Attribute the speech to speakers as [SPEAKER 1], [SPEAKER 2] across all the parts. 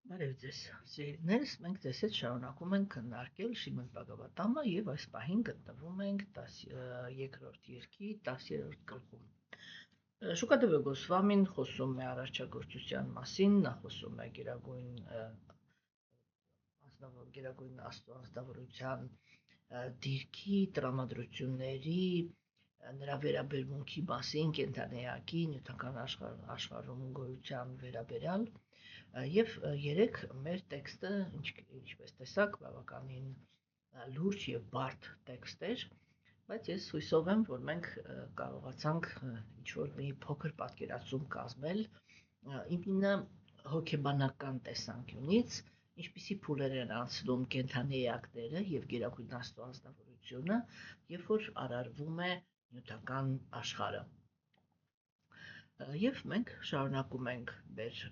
[SPEAKER 1] Բարև ձեզ, սիրելիներս, մենք ձեզ հետ շարունակում ենք քննարկել Շրիմադ Բհագավատամը եւ այս պահին գտնվում ենք 2-րդ երկի 10-րդ գլխում։ Շուկադեվե Գոսվամին խոսում է արարչագործության մասին, նա խոսում է գերագույն աստվածավորության դիրքի, տրամադրությունների, նրա վերաբերմունքի մասին կենթանեակի նյութական աշխարհում գոյության վերաբերյալ եւ երեք մեր տեքստը ինչպես տեսակ բավականին լուրջ եւ բարդ տեքստ էր, բայց ես հույսով եմ, որ մենք կարողացանք ինչ-որ մի փոքր պատկերացում կազմել ինքնա հոգեբանական տեսանկյունից, ինչպիսի փուլեր են անցնում կենթանի էակները եւ գերագույն աստվածավորությունը, երբ որ արարվում է նյութական աշխարհը։ Եվ մենք շարունակում ենք մեր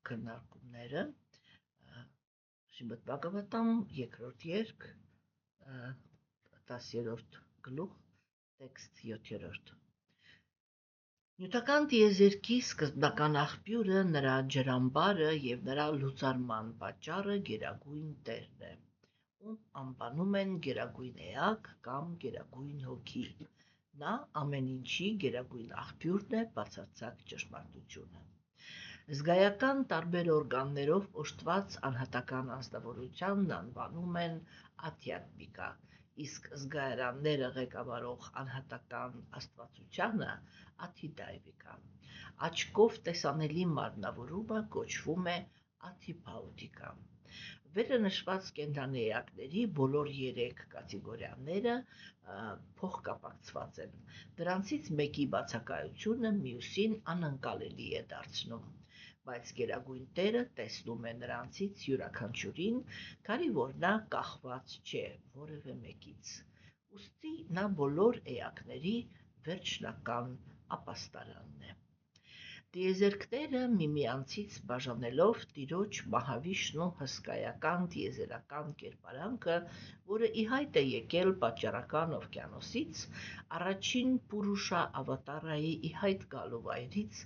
[SPEAKER 1] քննարկումները Շրիմադ Բհագավատամ, երկրորդ երգ, 10-րդ գլուխ, տեքստ 7-րդ։ Նյութական տիեզերքի սկզբնական աղբյուրը, նրա ջրամբարը եւ նրա լուծարման պատճառը գերագույն Տերն է, ում անվանում են գերագույն էակ կամ գերագույն հոգի։ Նա ամեն ինչի գերագույն աղբյուրն է, բացարձակ ճշմարտությունը։ Զգայական տարբեր օրգաններով օժտված անհատական անձնավորությանն անվանում են աթյատմիկա, իսկ զգայարանները ղեկավարող անհատական աստվածությանը աթիդայվիկա։ Աչքով տեսանելի մարմնավորումը կոչվում է աթիփաուտիկա։ Վերը նշված կենդանի էակների բոլոր երեք կատեգորիաները փոխկապակցված են։ Դրանցից մեկի բացակայությունը մյուսին անընկալելի է դարձնում, բայց գերագույն Տերը տեսնում է նրանցից յուրաքանչյուրին, քանի որ նա կախված չէ որևէ մեկից։ Ուստի նա բոլոր էակների վերջնական ապաստարանն է։ Տիեզերքները միմյանցից բաժանելով Տիրոջ մահավիշն ու հսկայական տիեզերական կերպարանքը, որը ի հայտ է եկել պատճառական օվկիանոսից, առաջին Պուրուշա ավատարայի ի հայտ գալու վայրից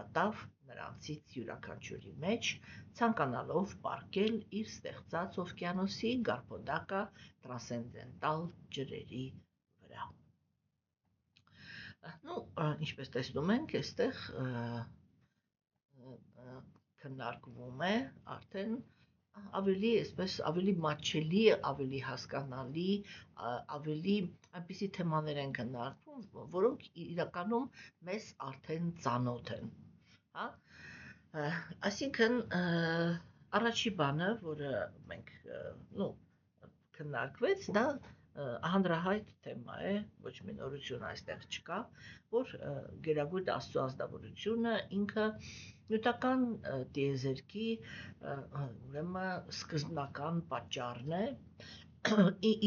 [SPEAKER 1] մտավ նրանցից յուրաքանչյուրի մեջ, ցանկանալով պառկել իր ստեղծած օվկիանոսի գարբոդակա տրանսցենդենտալ ջրերի վրա։ Ինչպես տեսնում ենք, այստեղ քննարկվում է արդեն ավելի մատչելի, ավելի հասկանալի, ավելի այնպիսի թեմաներ են քննարկվում, որոնք իրականում մեզ արդեն ծանոթ են, հա։ Այսինքն առաջի բանը, որը մենք քննարկվեց, դա հանրահայտ թեմա է, ոչ մի նորություն այստեղ չկա, որ գերագույն Աստծո ազնվորությունը ինքը նյութական տիեզերքի ուրեմն սկզբնական պատճառն է,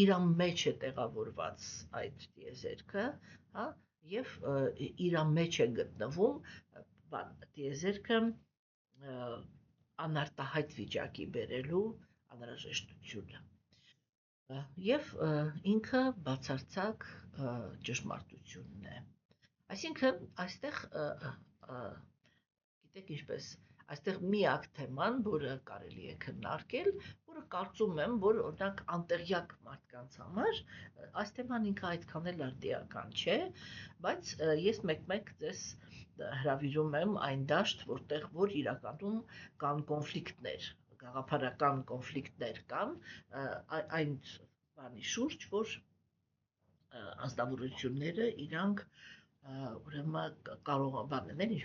[SPEAKER 1] իր մեջ է տեղավորված այդ տիեզերքը, հա, եւ իր մեջ է գտնվում տիեզերքը անարտահայտ վիճակի բերելու անհրաժեշտությունը։ Եվ ինքը բացարձակ ճշմարտությունն է։ Այսինքն այստեղ գիտեք ինչպես, այստեղ միակ թեման, որը կարելի է քննարկել, որը կարծում եմ, որ օրինակ անտեղյակ մարդկանց համար այս թեման ինքը այդքան էլ արդիական չէ, բայց ես մեկ-մեկ ձեզ հրավիրում եմ այն դաշտ, որ իրականում կան կոնֆլիկտներ, գաղափարական կոնֆլիկտներ կան այն բանի շուրջ, որ անձնավորությունները իրանք ուրեմն կարող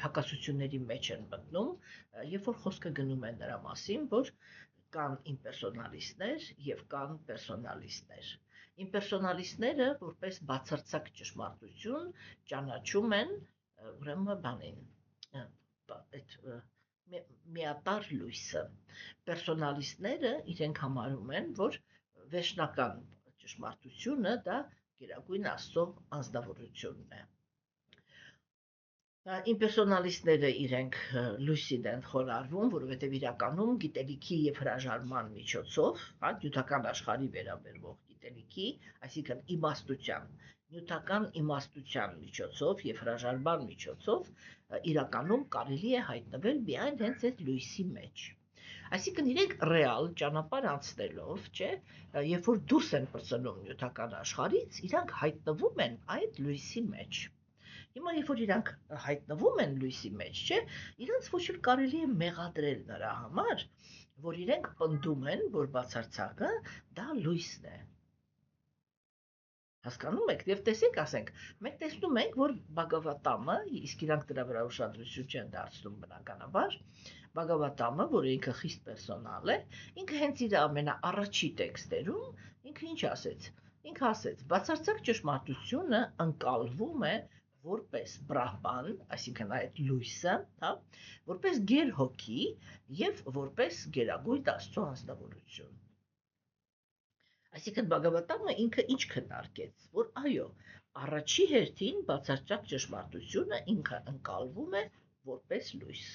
[SPEAKER 1] հակասությունների մեջ են մտնում, երբ որ խոսքը գնում է նրա մասին, որ կան իմպերսոնալիստներ եւ կան պերսոնալիստներ։ Իմպերսոնալիստները որպես բացարձակ ճշմարտություն ճանաչում են ուրեմն բանին, այդ միատարր լույսը։ Պերսոնալիստները իրենք համարում են, որ վերջնական ճշմարտությունը դա գերագույն Աստծո անձնավորությունն է։ Իմպերսոնալիստները իրենք լույսին են խորարվում, որովհետև իրականում գիտելիքի եւ հրաժարման միջոցով, հա, նյութական աշխարհի վերաբերվող գիտելիքի, այսինքն իմաստության, նյութական իմաստության միջոցով եւ հրաժարման միջոցով իրականում կարելի է հայտնվել միայն հենց այդ լույսի մեջ։ Այսինքն իրենք ռեալ ճանապարհ անցնելով, չէ, երբ որ դուրս են պրծնում նյութական աշխարհից, իրանք հայտնվում են այդ լույսի մեջ։ Հիմա երբ որ իրանք հայտնվում են լույսի մեջ, չէ, իրանք ոչ էլ կարելի է մեղադրել նրա համար, որ իրենք պնդում են, որ բացարձակը դա լույսն է։ Հասկանում եք, եւ տեսեք, ասենք, մենք տեսնում ենք, որ Բhagavatam-ը, իսկ իրանք դրա վրա ուշադրություն չեն դարձնում բնականաբար, Բhagavatam-ը, որը ինքը խիստ պերսոնալ է, ինքը հենց իր ամենաառաջի տեքստերում ինքը ինչ ասեց։ Ինքը ասեց, բացարձակ ճշմարտությունը ընկալվում է որպես բրահման, այսինքն այդ լույսը, հա, որպես գերհոգի եւ որպես գերագույն Աստծո անձնավորություն։ Այսինքն Բhagavatam-ը ինքը ինչ քննարկեց, որ այո, առաջի հերթին բացարձակ ճշմարտությունը ինքը ընկալվում է որպես լույս։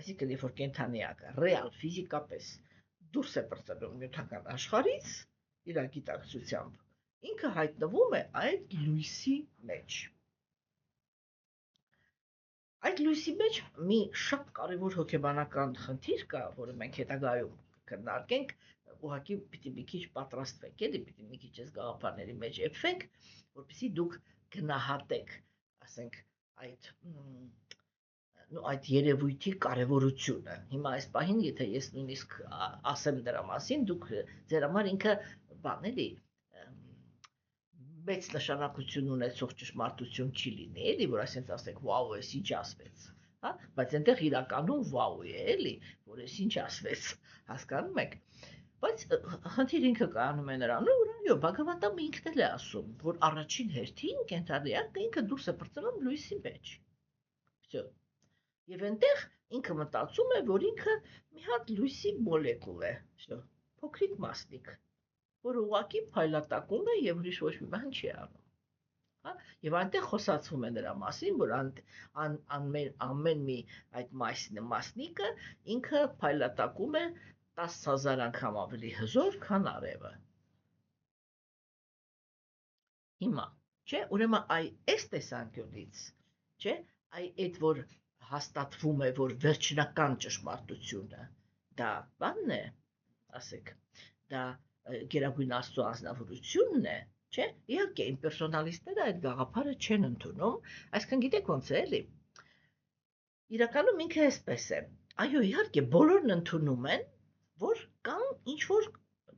[SPEAKER 1] Այսինքն երբ որ կենդանիակը ռեալ ֆիզիկապես դուրս է պրծնում նյութական աշխարհից, իր գիտակցությամբ, ինքը հայտնվում է այդ լույսի մեջ։ Այդ լույսի մեջ մի շատ կարևոր հոգեբանական խնդիր կա, որը մենք հետագայում քննարկենք, ուղղակի պիտի մի քիչ պատրաստվեք, էլի պիտի մի քիչ այս գաղափարների մեջ եփվեք, որպեսզի դուք գնահատեք, ասենք, այդ երևույթի կարևորությունը։ Հիմա այս պահին, եթե ես նույնիսկ ասեմ դրա մասին, դուք ձեր համար ինքը բան էլի մեծ նշանակություն ունեցող ճշմարտություն չի լինի, էլի, որ այսպես ասենք, վաու, էս ինչ ասվեց, հա, բայց այնտեղ իրականում վաու է, էլի, որ էս ինչ ասվեց, հասկանում եք։ Բայց խնդիր ինքը կայանում է նրանում, որ այո, Բhagavatam-ը ինքն էլ է ասում, որ առաջին հերթին կենդանիակը ինքը դուրս է պրծնում լույսի մեջ։ Всё։ Եվ այնտեղ ինքը մտածում է, որ ինքը մի հատ լույսի մոլեկուլ է, всё, փոքրիկ մասնիկ, որը ուղղակի փայլատակում է եւ ուրիշ ոչ մի բան չի անում։ Հա, եւ այնտեղ խոսացվում է նրա մասին, որ ամեն մի այդ մասնիկը ինքը փայլատակում է 10,000 անգամ ավելի հզոր, քան արևը։ Հիմա, չէ, ուրեմն այս տեսանկյունից, չէ, այդ որ հաստատվում է, որ վերջնական ճշմարտությունը դա բանն է, ասեք, դա գերագույն Աստծո անձնավորությունն է, չէ, իհարկե իմպերսոնալիստները այդ գաղափարը չեն ընդունում, այսինքն գիտեք ոնց է, էլի։ Իրականում ինքը էսպես է։ Այո, իհարկե բոլորն ընդունում են, որ կան ինչ-որ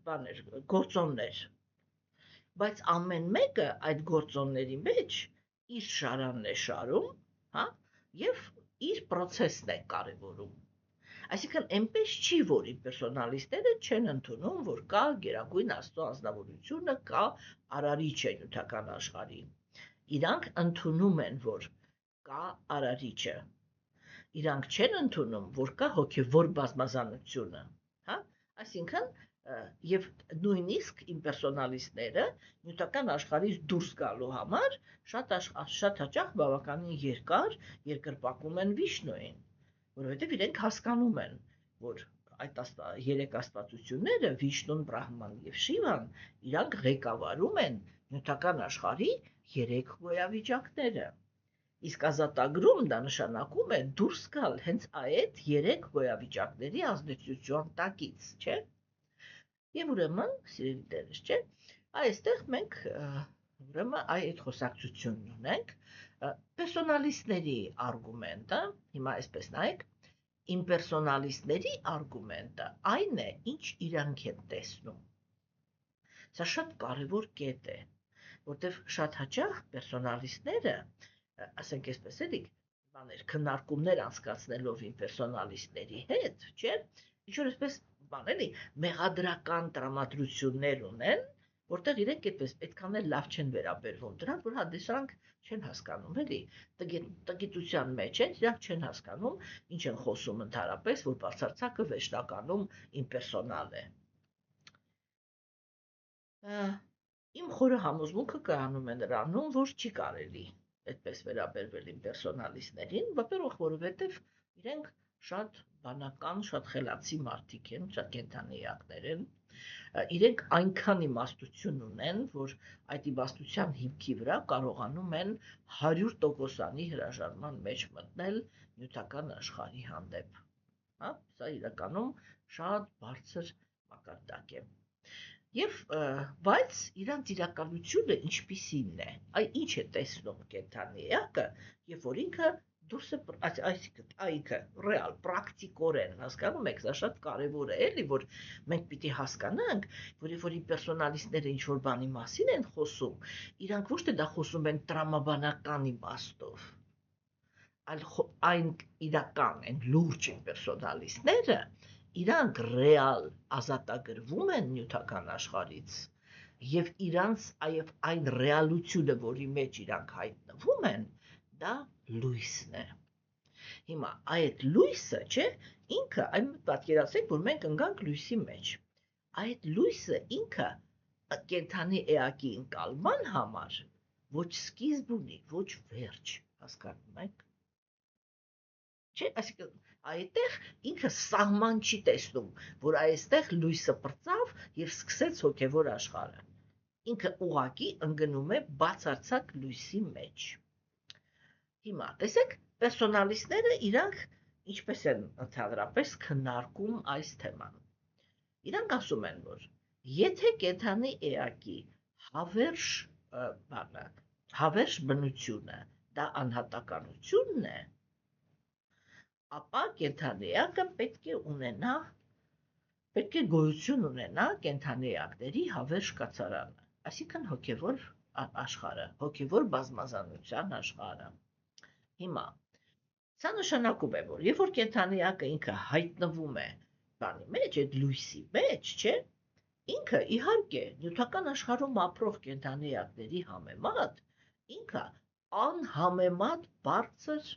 [SPEAKER 1] բաներ, գործոններ, բայց ամեն մեկը այդ գործոնների մեջ իր շարանն է շարում, հա, եւ իր պրոցեսն է կարևորում։ Այսինքն այնպես չի, որ իմպերսոնալիստները չեն ընդունում, որ կա գերագույն Աստծո անձնավորությունը, կա արարիչ է նյութական աշխարհի։ Իրանք ընդունում են, որ կա արարիչը։ Իրանք չեն ընդունում, որ կա հոգևոր բազմազանությունը, հա, այսինքն եւ նույնիսկ իմպերսոնալիստները նյութական աշխարհից դուրս գալու համար շատ հաճախ բավականին երկար երկրպագում են Վիշնուին, որովհետեւ իրենք հասկանում են, որ այդ երեք աստվածությունները Վիշնուն, Բրահման եւ Շիվան իրանք ղեկավարում են նյութական աշխարհի երեք գոյավիճակները։ Իսկ ազատագրում դա նշանակում է դուրս գալ հենց այդ երեք գոյավիճակների ազդեցության տակից, չէ՞։ Եվ ուրեմն, սիրելի դերս, չէ, այստեղ մենք ուրեմն այդ խոսակցությունն ունենք, պերսոնալիստների արգումենտը, հիմա այսպես նայեք, իմպերսոնալիստների արգումենտը այն է, ինչ իրանք են տեսնում։ Սա շատ կարևոր կետ է, որտեղ շատ հաճախ պերսոնալիստները, ասենք այսպես էլի, բաներ, քննարկումներ անցկացնելով իմպերսոնալիստների հետ, չէ, ինչ-որ այսպես բան էլի, մեղադրական տրամադրություններ ունեն, որտեղ իրենք այդպես այդքան էլ լավ չեն վերաբերվում դրան, որ հա դրանք չեն հասկանում, էլի, տգիտության մեջ են, իրանք չեն հասկանում, ինչ են խոսում ընդհանրապես, որ բացարձակը վերջնականում իմպերսոնալ է։ Իմ խորը համոզմունքը կայանում է նրանում, որ չի կարելի այդպես վերաբերվել իմպերսոնալիստներին, որովհետև իրենք շատ բանական, շատ խելացի մարդիկ են, շատ կենդանիակներ են, իրենք այնքան իմաստություն ունեն, որ այդ իմաստության հիմքի վրա կարողանում են 100%-անի հրաժարման մեջ մտնել նյութական աշխարհի հանդեպ, հա, Սա իրականում շատ բարձր մակարդակ է։ Եվ բայց իրանց իրականությունը ինչպիսին է, ինչ է տեսնում կենդանի էակը, երբ որ ինքը դուրս է, այսինքն ինքը ռեալ, պրակտիկորեն, հասկանում եք, սա շատ կարևոր է, էլի, որ մենք պիտի հասկանանք, որ երբ որ պերսոնալիստները ինչ-որ բանի մասին են խոսում, իրանք ոչ թե դա խոսում են տրամաբանական իմաստով, այլ այն իրական են լուրջ պերսոնալիստները, իրանք ռեալ ազատագրվում են նյութական աշխարհից եւ իրանց այն ռեալությունը, որի մեջ իրանք հայտնվում են, դա լույսն է։ Հիմա այդ լույսը, չէ, ինքը, այն պատկերացրեք, որ մենք ընկանք լույսի մեջ։ Այդ լույսը ինքը կենդանի էակի ընկալման համար ոչ սկիզբ ունի, ոչ վերջ, հասկանում եք։ Չէ, այսինքն այդտեղ ինքը սահման չի տեսնում, որ այստեղ լույսը պրծավ եւ սկսեց հոգեվոր աշխարհը։ Ինքը ուղակի ընկնում է բացարձակ լույսի մեջ։ Հիմա տեսեք, պերսոնալիստները իրանք ինչպես են ընդհանրապես քննարկում այս թեման։ Իրանք ասում են, որ եթե կենդանի էակի հավերժ բնությունը դա անհատականությունն է, ապա կենդանի էակը պետք է գոյություն ունենա կենդանի էակների հավերժ կացարանը, այսինքն հոգևոր աշխարհը, հոգևոր բազմազանության աշխարհը։ Հիմա սա նշանակում է, որ երբ որ կենդանի էակը ինքը հայտնվում է բանի մեջ, այդ լույսի մեջ, չէ, ինքը իհարկե նյութական աշխարհում ապրող կենդանի էակների համեմատ ինքը անհամեմատ բարձր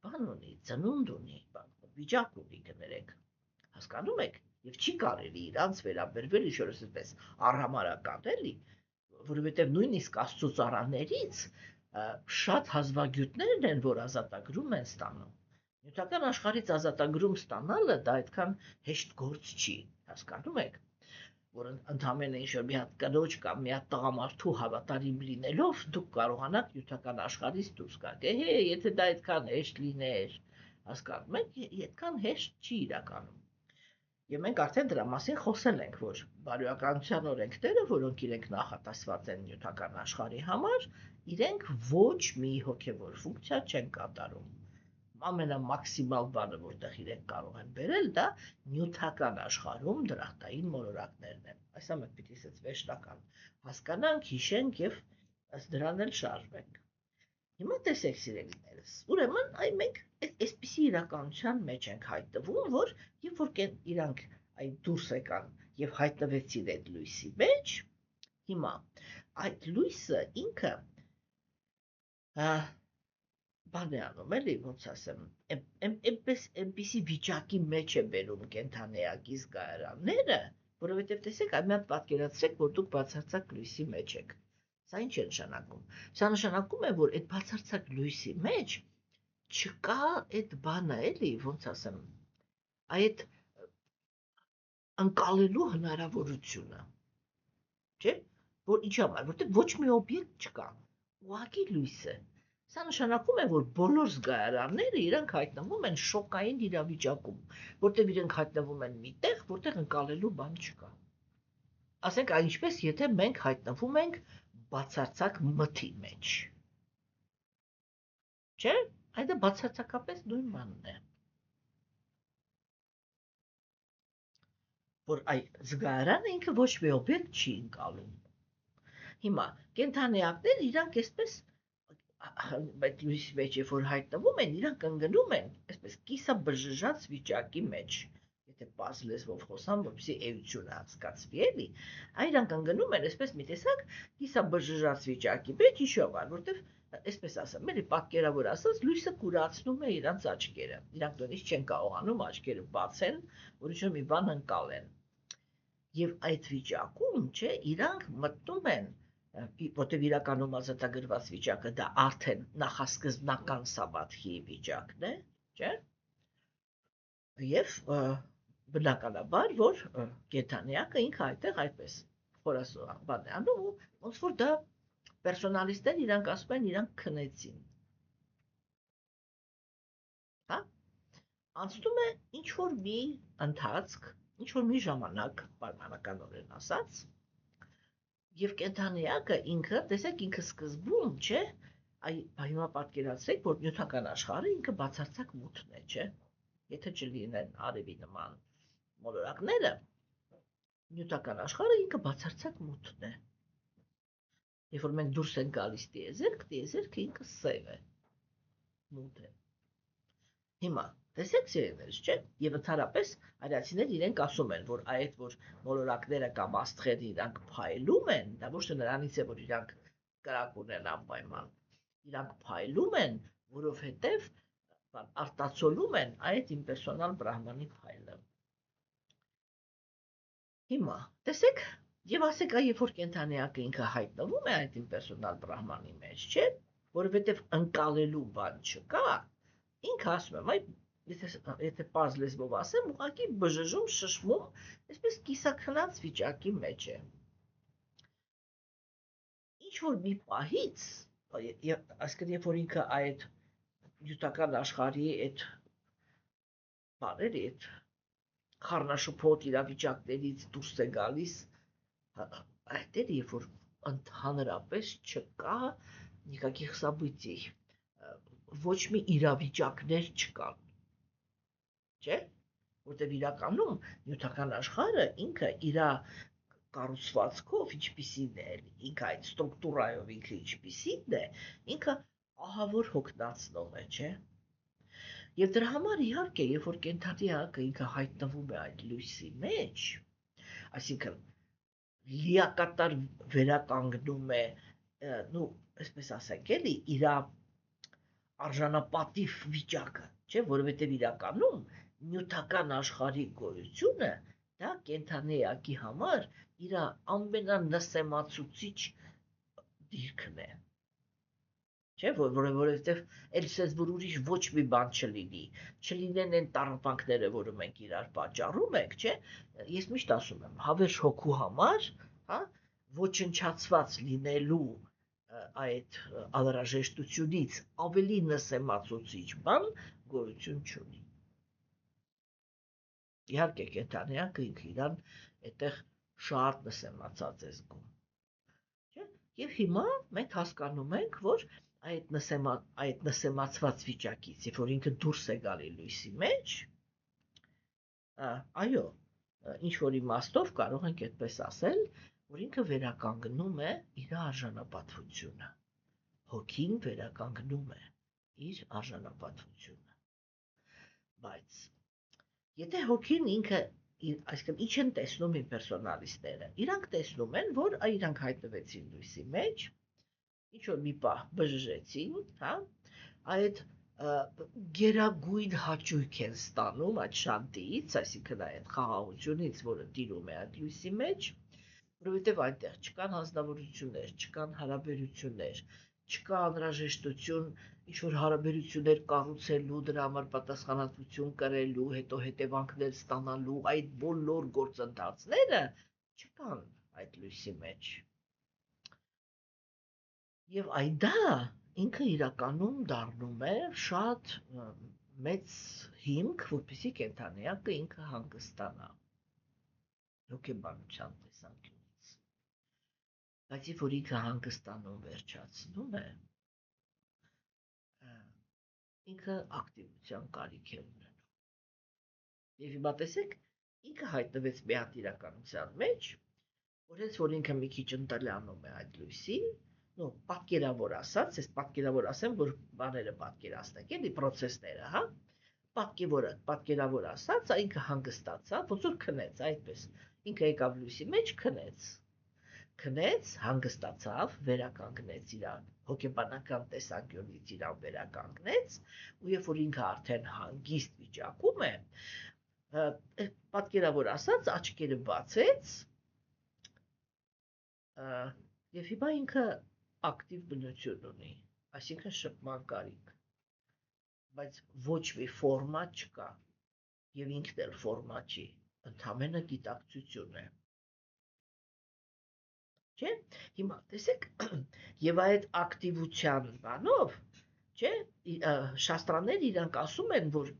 [SPEAKER 1] բան ունի, ծնունդ ունի, վիճակ ունի, կներեք, հասկանում եք, եւ չի կարելի իրանց վերաբերվել ինչ-որ այսպես արհամարական, էլի, որովհետեւ նույնիսկ Աստծո ծառաներից շատ հազվագյուտներն են, որ ազատագրում են ստանում։ Նյութական աշխարհից ազատագրում ստանալը դա այդքան հեշտ գործ չի, հասկանում եք, որ ընդամենը ինչ-որ մի հատ կնոջ կամ մի հատ տղամարդու հավատարիմ լինելով դուք կարողանաք նյութական աշխարհից դուրս գաք։ Եթե դա այդքան հեշտ լիներ, հասկանում եք, այդքան հեշտ չի իրականում։ Եվ մենք արդեն դրա մասին խոսել ենք, որ բարոյականության օրենքները, որոնք իրենք նախատեսված են նյութական աշխարհի համար, իրենք ոչ մի հոգևոր ֆունկցիա չեն կատարում։ Ամենամաքսիմալ բանը, որտեղ իրենք կարող են բերել, դա նյութական աշխարհում դրախտային մոլորակներն են։ Այսա մենք պիտի ասած վերջնական հասկանանք, հիշենք եւ ըստ դրան էլ շարժվենք։ Հիմա տեսեք, սիրելիներս, ուրեմն մենք այսպիսի իրականության մեջ ենք հայտնվում, որ երբ որ իրանք այդ դուրս եկան եւ հայտնվեցին այդ լույսի մեջ, հիմա այդ լույսը ինքը բան է անում, էլի, ոնց ասեմ, այնպիսի վիճակի մեջ է բերում կենդանեակի զգայարանները, որովհետեւ տեսեք, այ մի հատ պատկերացրեք, որ դուք բացարձակ լույսի մեջ եք։ Սա ինչ է նշանակում։ Սա նշանակում է, որ այդ բացարձակ լույսի մեջ չկա այդ բանը, էլի, ոնց ասեմ, այդ ընկալելու հնարավորությունը, չէ՞, որ ինչ համար, որտեղ ոչ մի օբյեկտ չկա, ուղղակի լույս է։ Սա նշանակում է, որ բոլոր զգայարանները իրանք հայտնվում են շոկային իրավիճակում, որտեղ իրենք հայտնվում են մի տեղ, որտեղ ընկալելու բան չկա։ Ասենք այնպես, եթե մենք հայտնվում ենք բացարձակ մթի մեջ։ Չէ՞, այդ բացարձակապես նույն բանն է։ Որ այդ զգայարանը ինքը ոչ մի օբյեկտ չի ընկալում։ Հիմա կենդանեակները իրանք այսպես այդ լույսի մեջ երբ որ հայտնվում են, իրանք ընկնում են այսպես կիսաբժժած վիճակի մեջ, եթե պարզ լեզվով խոսամ, որպեսզի էությունը հասկացվի, էլի, իրանք ընկնում են այսպես մի տեսակ կիսաբժժած վիճակի մեջ, ինչով է, որտեվ այսպես ասեմ, էլի պատկերավոր ասած, լույսը կուրացնում է իրանց աչքերը։ Իրանք նույնիսկ չեն կարողանում աչքերը բացեն, որ ինչ-որ մի բան ընկալեն։ Եվ այդ վիճակում, չէ, իրանք մտնում են, որտեղ իրականում ազատագրված վիճակը դա արդեն նախասկզբնական սաբաթի վիճակն է, չէ՞։ Եվ բնականաբար, որ կենդանեակը ինքը այդտեղ այդպես խորասուր բան է անում, ոնց որ դա պերսոնալիստներ իրանք ասում են, իրանք քնեցին։ Հա։ անցնում է ինչ-որ մի ընթացք, ինչ-որ մի ժամանակ, պայմանականորեն ասած, և կենդանիակը ինքը, տեսեք ինքը սկզբում, չէ, հիմա պատկերացրեք, որ նյութական աշխարհը ինքը բացարձակ մութն է, չէ, եթե չլինեն արևի նման մոլորակները, նյութական աշխարհը ինքը բացարձակ մութն է։ Երբ որ մենք դուրս ենք գալիս տիեզերքը ինքը սև է, մութ է։ Հիմա, տեսեք սիրելիներս, չէ, եւ ընդհանրապես արիացիներ իրենք ասում են, որ այդ որ մոլորակները կամ աստղերը իրանք փայլում են, դա ոչ թե նրանից է, որ իրանք կրակ ունեն անպայման, իրանք փայլում են, որովհետեւ արտացոլում են այդ իմպերսոնալ բրահմանի փայլը։ Հիմա, տեսեք, եւ ասեք, երբ որ կենդանիակը ինքը հայտնվում է այդ իմպերսոնալ բրահմանի մեջ, չէ, որովհետեւ ընկալելու բան չկա, ինքը ասում եմ, եթե պարզ լեզվով ասեմ, ուղղակի բժժում, շշմում, այսպես կիսաքնած վիճակի մեջ է։ Ինչ-որ մի պահից, այսինքն երբ որ ինքը այդ նյութական աշխարհի այդ բաների, այդ խառնաշփոթ իրավիճակներից դուրս է գալիս, այդտեղ երբ որ ընդհանրապես չկա никаких событий, ոչ մի իրավիճակներ չկան, չէ, որտեղ իրականում նյութական աշխարհը ինքը իր կառուցվածքով ինչպիսին է, ինքը այդ ստրուկտուրայով ինքը ինչպիսին է, ինքը ահավոր հոգնածնող է, չէ։ Եվ դրա համար իհարկե, երբ որ կենդանիակը ինքը հայտնվում է այդ լույսի մեջ, այսինքն լիակատար վերականգնում է, նու, այսպես ասենք, էլի, իր արժանապատիվ վիճակը, չէ, որովհետև իրականում նյութական աշխարհի գոյությունը դա կենդանիակի համար իր ամենանսեմացուցիչ դիրքն է։ Չէ, որովհետև էլ ասես, որ ուրիշ ոչ մի բան չլինեն այն տառապանքները, որը մենք իրար պատճառում ենք, չէ, ես միշտ ասում եմ, հավերժ հոգու համար, հա, ոչնչացված լինելու այդ անհրաժեշտությունից ավելի նսեմացուցիչ բան գոյություն չունի։ Իհարկե կենդանիակը ինքը իրան այդտեղ շատ նսեմացած է զգում։ Չէ, եւ հիմա մենք հասկանում ենք, որ այդ նսեմացված վիճակից, երբ որ ինքը դուրս է գալի լույսի մեջ, այո, ինչ որ իմաստով կարող ենք այդպես ասել, որ ինքը վերականգնում է իր արժանապատվությունը, հոգին վերականգնում է իր արժանապատվությունը, բայց եթե հոգին ինքը, այսինքն ինչ են տեսնում իմպերսոնալիստները, իրանք տեսնում են, որ իրանք հայտնվեցին լույսի մեջ, ինչ-որ մի պահ բժժեցին, հա, այդ գերագույն հաճույք են ստանում այդ շանտիից, այսինքն այդ խաղաղությունից, որը տիրում է այդ լույսի մեջ, որովհետև այնտեղ չկան հանձնավորություններ, չկան հարաբերություններ, չկա անհրաժեշտություն ինչ-որ հարաբերություններ կառուցելու, դրա համար պատասխանատվություն կրելու, հետո հետևանքներ ստանալու, այդ բոլոր գործընթացները չկան այդ լույսի մեջ։ Եվ այդ դա ինքը իրականում դառնում է շատ մեծ հիմք, որպեսզի կենդանիակը ինքը հանգստանա հոգեբանության տեսանկյունից։ Բայց երբ որ ինքը հանգստանում վերջացնում է, ինքը ակտիվության կարիք է ունենում։ Եվ հիմա տեսեք, ինքը հայտնվեց մի հատ իրականության մեջ, որ հենց որ ինքը մի քիչ ընտելանում է այդ լույսին, նո, պատկերավոր ասած, ես պատկերավոր ասեմ, որ բաները պատկերացնենք, էլի պրոցեսները, հա, պատկերավոր ասած, ինքը հանգստացավ, ոնց որ քնեց, այդպես, ինքը եկավ լույսի մեջ, քնեց, հանգստացավ, վերականգնեց իր հոգեբանական տեսանկյունից իրան վերականգնեց, ու երբ որ ինքը արդեն հանգիստ վիճակում է, պատկերավոր ասած, աչքերը բացեց, եւ հիմա ինքը ակտիվ բնություն ունի, այսինքն շփման կարիք, բայց ոչ մի ֆորմատ չկա, եւ ինքն էլ ֆորմա չի, ընդամենը գիտակցություն է։ Չէ՞, հիմա տեսեք, եւ այդ ակտիվության բանով Չէ, շաստրանները իրանք ասում են, որ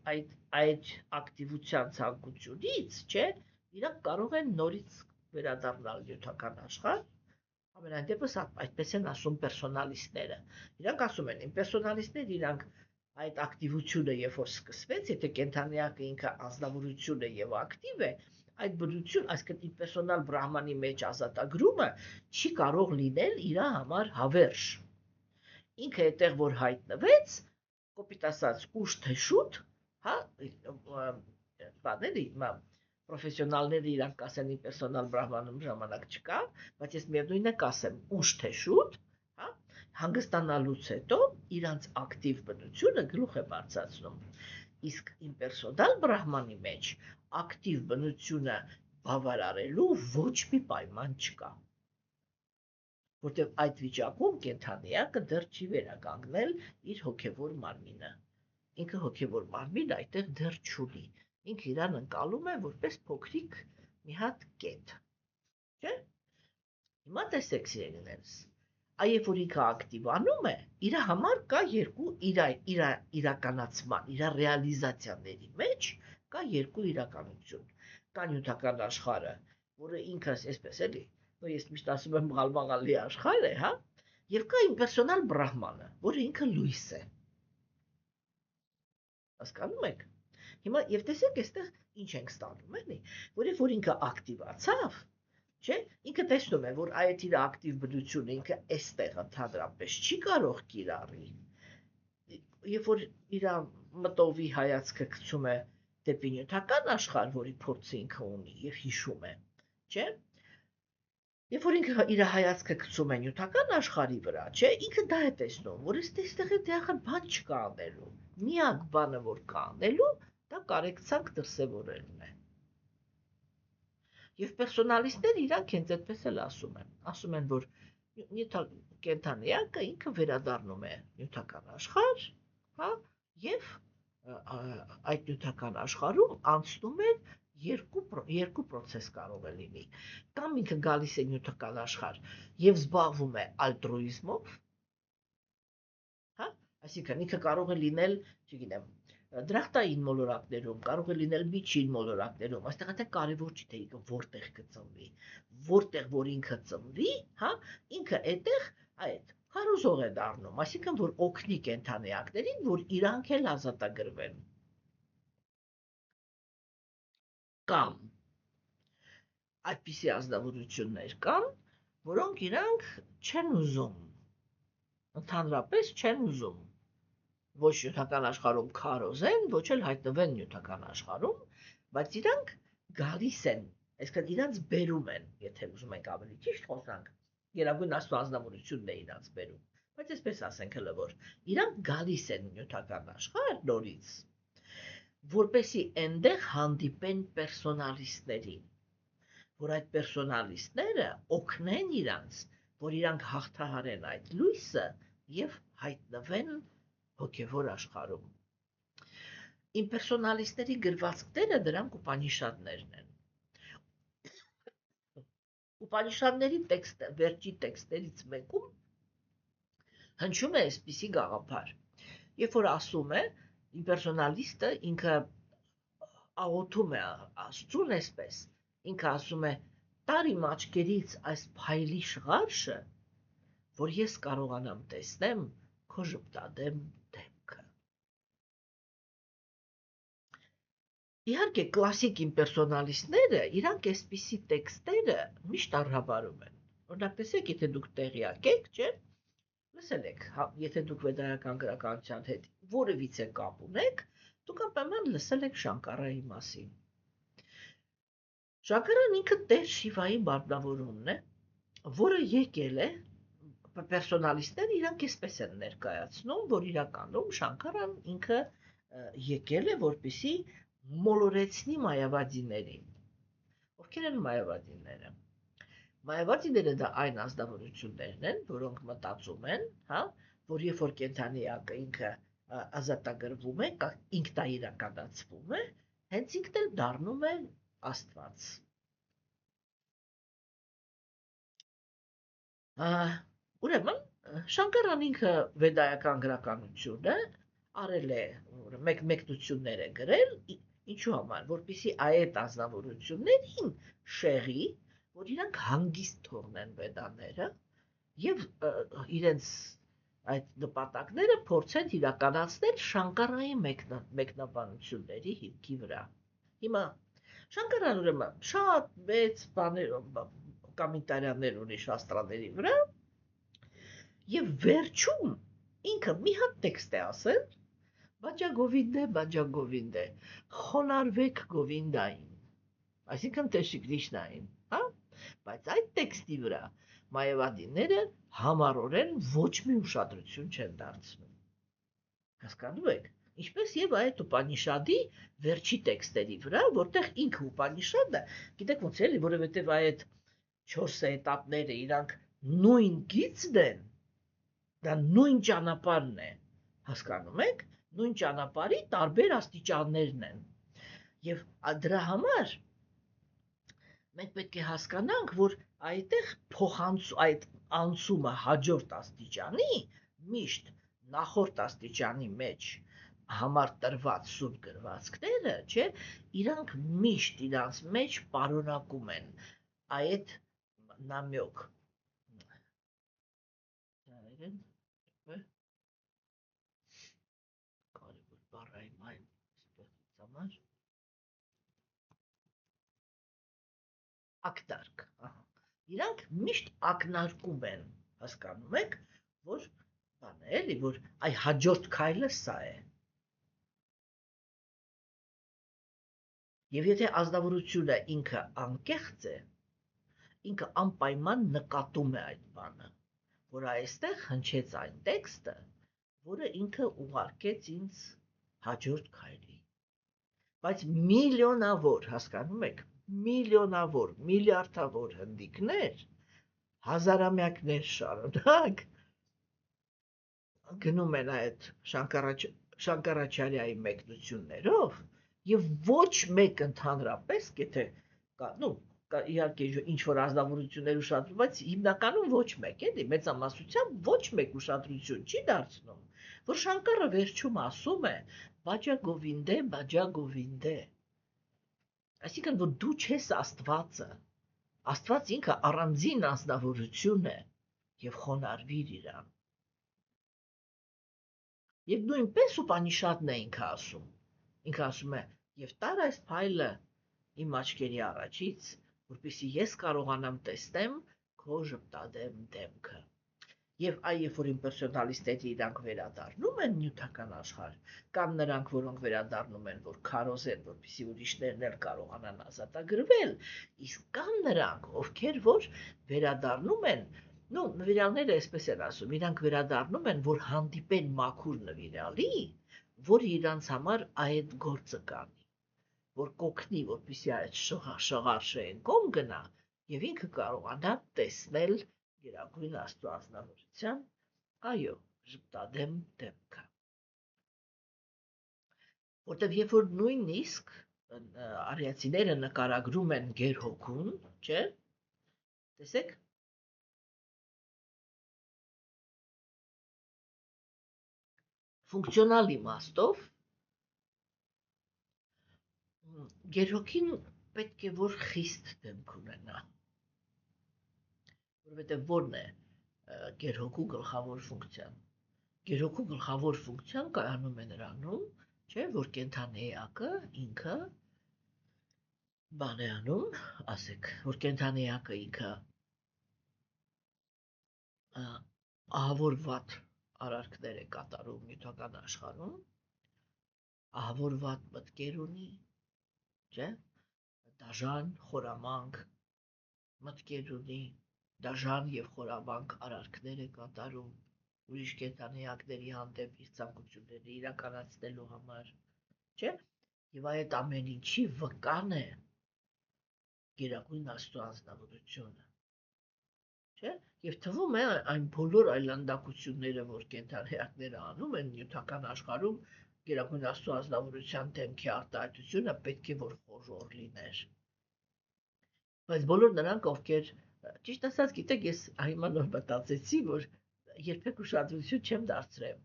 [SPEAKER 1] այդ ակտիվության ցանկությունից, չէ, իրանք կարող են նորից վերադառնալ նյութական աշխարհ, ամենայն դեպս այդպես են ասում պերսոնալիստները։ Իրանք ասում են, պերսոնալիստները իրանք այդ ակտիվությունը երբ որ սկսվեց, եթե կենթանիակը ինքը անձնավորություն է եւ ակտիվ է, այդ բնություն, այսինքն իմպերսոնալ բրահմանի մեջ ազատագրումը չի կարող լինել իր համար հավերժ։ Ինքը այդտեղ որ հայտնվեց, կոպիտ ասած, ուշ թե շուտ, հա, բաների, պրոֆեսիոնալները իրանք կասեն իմպերսոնալ բրահմանում ժամանակ չկա, բայց ես միևնույնն է կասեմ, ուշ թե շուտ, հա, հանգստանալուց հետո իրանց ակտիվ բնությունը գլուխ է բարձրացնում։ Իսկ իմպերսոնալ բրահմանի մեջ ակտիվ բնությունը բավարարելու ոչ մի պայման չկա, որտեղ այդ վիճակում կենթանիակը դեռ չի վերականգնել իր հոգևոր մարմինը։ Ինքը հոգևոր մարմին այդտեղ դեռ չունի։ Ինքը իրան ընկալում է որպես փոքրիկ մի հատ կետ։ Չէ՞։ Հիմա տեսեք սիրելիներս, երբ որ ինքը ակտիվանում է, իր համար կա երկու իրականացման, իր ռեալիզացիաների մեջ կա երկու իրականություն։ Կա նյութական աշխարհը, որը ինքս այսպես էլի ես միշտ ասում եմ մաղալմաղալի աշխարհ է, հա, եւ կա իմպերսոնալ բրահմանը, որը ինքը լույս է։ Հասկանում եք։ Հիմա եւ տեսեք, այստեղ ինչ ենք ստանում, էլի, որ երբ որ ինքը ակտիվացավ, չէ, ինքը տեսնում է, որ այդ իր ակտիվ բնությունը ինքը այստեղ ընդհանրապես չի կարող կիրառի։ Երբ որ իր մտովի հայացքը գցում է դեպի նյութական աշխարհ, որի փորձը ինքը ունի եւ հիշում է, չէ։ Երբ որ ինքը իր հայացքը գցում է նյութական աշխարհի վրա, չէ, ինքը դա է տեսնում, որ այստեղ է դեռ բան չկա անելու։ Միակ բանը, որ կա անելու, դա կարեկցանք դրսևորելն է։ Եվ պերսոնալիստները իրանք հենց այդպես էլ ասում են, որ կենթանիակը ինքը վերադառնում է նյութական աշխարհ, հա, եւ այդ նյութական աշխարհում անցնում է երկու process կարող է լինի։ Կամ ինքը գալիս է նյութական աշխարհ եւ զբաղվում է ալտրուիզմով, հա, այսինքն ինքը կարող է լինել, չգիտեմ, դրախտային մոլորակներում, կարող է լինել միջին մոլորակներում, այստեղ այդտեղ կարևոր չի թե ինքը որտեղ կծնվի, որտեղ որ ինքը ծնվի, հա, ինքը այդտեղ այդ հարուզող է դառնում, այսինքն որ օգնի կենթանիակներին, որ իրանք էլ ազատագրվեն։ Կամ այդպիսի ազնվորություններ կան, որոնք իրանք չեն ուզում, ընդհանրապես չեն ուզում, ոչ նյութական աշխարհում քարոզեն, ոչ էլ հայտնվեն նյութական աշխարհում, բայց իրանք գալիս են, այսինքն իրանց բերում են, եթե ուզում ենք ավելի ճիշտ խոսանք, Գերագույն Աստծո ազնվորությունն է իրանց բերում, բայց այսպես ասենք հələ որ իրանք գալիս են նյութական աշխարհ նորից, որպեսի այնտեղ հանդիպեն պերսոնալիստներին, որ այդ պերսոնալիստները օգնեն իրանց, որ իրանք հաղթահարեն այդ լույսը եւ հայտնվեն հոգևոր աշխարհում։ Իմպերսոնալիստների գրվածքները դրանք Ուպանիշադներն են։ Ուպանիշադների վերջի տեքստերից մեկում հնչում է այսպիսի գաղափար, երբ որ ասում է իմպերսոնալիստը ինքը աղոթում է Աստծուն այսպես, ինքը ասում է տար իմ աչքերից այս փայլի շղարշը, որ ես կարողանամ տեսնեմ քո ժպտադեմ դեմքը։ Իհարկե կլասիկ իմպերսոնալիստները իրանք այսպիսի տեքստերը միշտ առհաբարում են։ Օրինակ տեսեք, եթե դուք տեղյակ եք, չէ՞, լսել եք, եթե դուք վեդայական գրականության հետ որևիցե կապ ունեք, դուք անպայման լսել եք Շանկարայի մասին։ Շանկարան ինքը Տեր Շիվայի մարմնավորումն է, որը եկել է, պերսոնալիստները իրանք այսպես են ներկայացնում, որ իրականում Շանկարան ինքը եկել է, որպեսզի մոլորեցնի մայավադիներին։ Ովքեր են մայավադիները։ Մայավադիները դա այն ազնվորություններն են, որոնք մտածում են, հա, որ երբ որ կենթանիակը ինքը ազատագրվում է, ինքնաիրականացվում է, հենց ինքն էլ դառնում է Աստված։ Ուրեմն Շանկարան ինքը վեդայական գրականություն է, արել է մեկնություններ է գրել, ինչու համար, որպեսզի այդ ազնվորություններին շեղի, որ իրանք հանգիստ թողնեն վեդաները եւ իրենց այդ նպատակները փորձեն իրականացնել Շանկարայի մեկնաբանությունների հիմքի վրա։ Հիմա Շանկարան ուրեմն շատ մեծ բաներ կոմենտարիաներ ունի շաստրաների վրա եւ վերջում ինքը մի հատ տեքստ է ասել, բաջա գովինդե, խոնարհվեք գովինդային, այսինքն թե Շրի Կրիշնային, հա, բայց այդ տեքստի վրա մայավադիները համառորեն ոչ մի ուշադրություն չեն դարձնում, հասկանում եք, ինչպես եւ այդ Ուպանիշադի վերջի տեքստերի վրա, որտեղ ինքը Ուպանիշադը, գիտեք ոնց էլի, որովհետեւ այդ 4 էտապները իրանք նույն գիծն են, դա նույն ճանապարհն է, հասկանում եք, նույն ճանապարհի տարբեր աստիճաններն են։ Եվ դրա համար մենք պետք է հասկանանք, որ այդտեղ այդ անցումը հաջորդ աստիճանի միշտ նախորդ աստիճանի մեջ համար տրված սուրբ գրվածքները, չէ, իրանք միշտ իրանց մեջ պարունակում են այդ նամյոկ կարևոր բառային այն ստեղծից համար ակտարկ, իրանք միշտ ակնարկում են, հասկանում եք, որ բան է էլի, որ այ հաջորդ քայլը սա է։ Եվ եթե ազնվորությունը ինքը անկեղծ է, ինքը անպայման նկատում է այդ բանը, որ այստեղ հնչեց այն տեքստը, որը ինքը ուղարկեց ինձ հաջորդ քայլի։ Բայց միլիոնավոր, հասկանում եք, միլիոնավոր, միլիարդավոր հնդիկներ, հազարամյակներ շարունակ գնում են այդ Շանկարաչարյայի մեկնություններով եւ ոչ մեկ ընդհանրապես, եթե իհարկե ինչ-որ ազնվորություններ ուշադրում, բայց հիմնականում ոչ մեկ, էլի մեծամասնությամբ ոչ մեկ ուշադրություն չի դարձնում, որ Շանկարը վերջում ասում է բաջա գովինդե, այսինքն, որ դու չես Աստվածը, Աստված ինքը առանձին ազնվորություն է եւ խոնարհվիր իրան։ Եվ նույնպես Ուպանիշադն է ինքը ասում է, եւ տար այս փայլը իմ աչքերի առաջից, որպեսզի ես կարողանամ տեսնեմ քո ժպտադեմ դեմքը։ Եվ երբ որ իմպերսոնալիստները իրանք վերադառնում են նյութական աշխարհ, կամ նրանք, որոնք վերադառնում են, որ քարոզեն, որպեսզի ուրիշներն էլ կարողանան ազատագրվել, իսկ կան նրանք, ովքեր որ վերադառնում են, նվիրյալները այսպես են ասում, իրանք վերադառնում են, որ հանդիպեն մաքուր նվիրյալի, որ իրանց համար այդ գործը կանի, որ կօգնի, որպեսզի այդ շղարշեն կողմ գնա, եւ ինքը կարողանա տեսնել Գերագույն Աստծո ազնվորության, այո, ժպտադեմ դեմքը։ Որտեւ երբ որ նույնիսկ արիացիները նկարագրում են գերհոգուն, չէ՞, տեսեք, ֆունկցիոնալ իմաստով գերհոգին պետք է որ խիստ դեմք ունենա, որովհետև որն է գերհոգու գլխավոր ֆունկցիան։ Գերհոգու գլխավոր ֆունկցիան կայանում է նրանում, չէ, որ կենդանի էակը ինքը բան է անում, ասեք, որ կենդանի էակը ինքը ահավորված արարքներ է կատարում նյութական աշխարհում, ահավորված մտքեր ունի, չէ, դաժան, խորամանկ մտքեր ունի, դաժան եւ խորամանկ արարքներ է կատարում ուրիշ կենդանիակների հանդեպ իր ցանկությունները իրականացնելու համար, չէ, եւ այդ ամեն ինչի վկան է Գերագույն Աստծո ազնվորությունը, չէ, եւ թվում է այն բոլոր այլանդակությունները, որ կենդանիակները անում են նյութական աշխարհում, Գերագույն Աստծո ազնվորության դեմքի արտահայտությունը պետք է որ խոժոռ լիներ։ Բայց բոլոր նրանք, ովքեր, ճիշտ ասած, գիտեք, ես հիմա նոր մտածեցի, որ երբեք ուշադրություն չեմ դարձրել։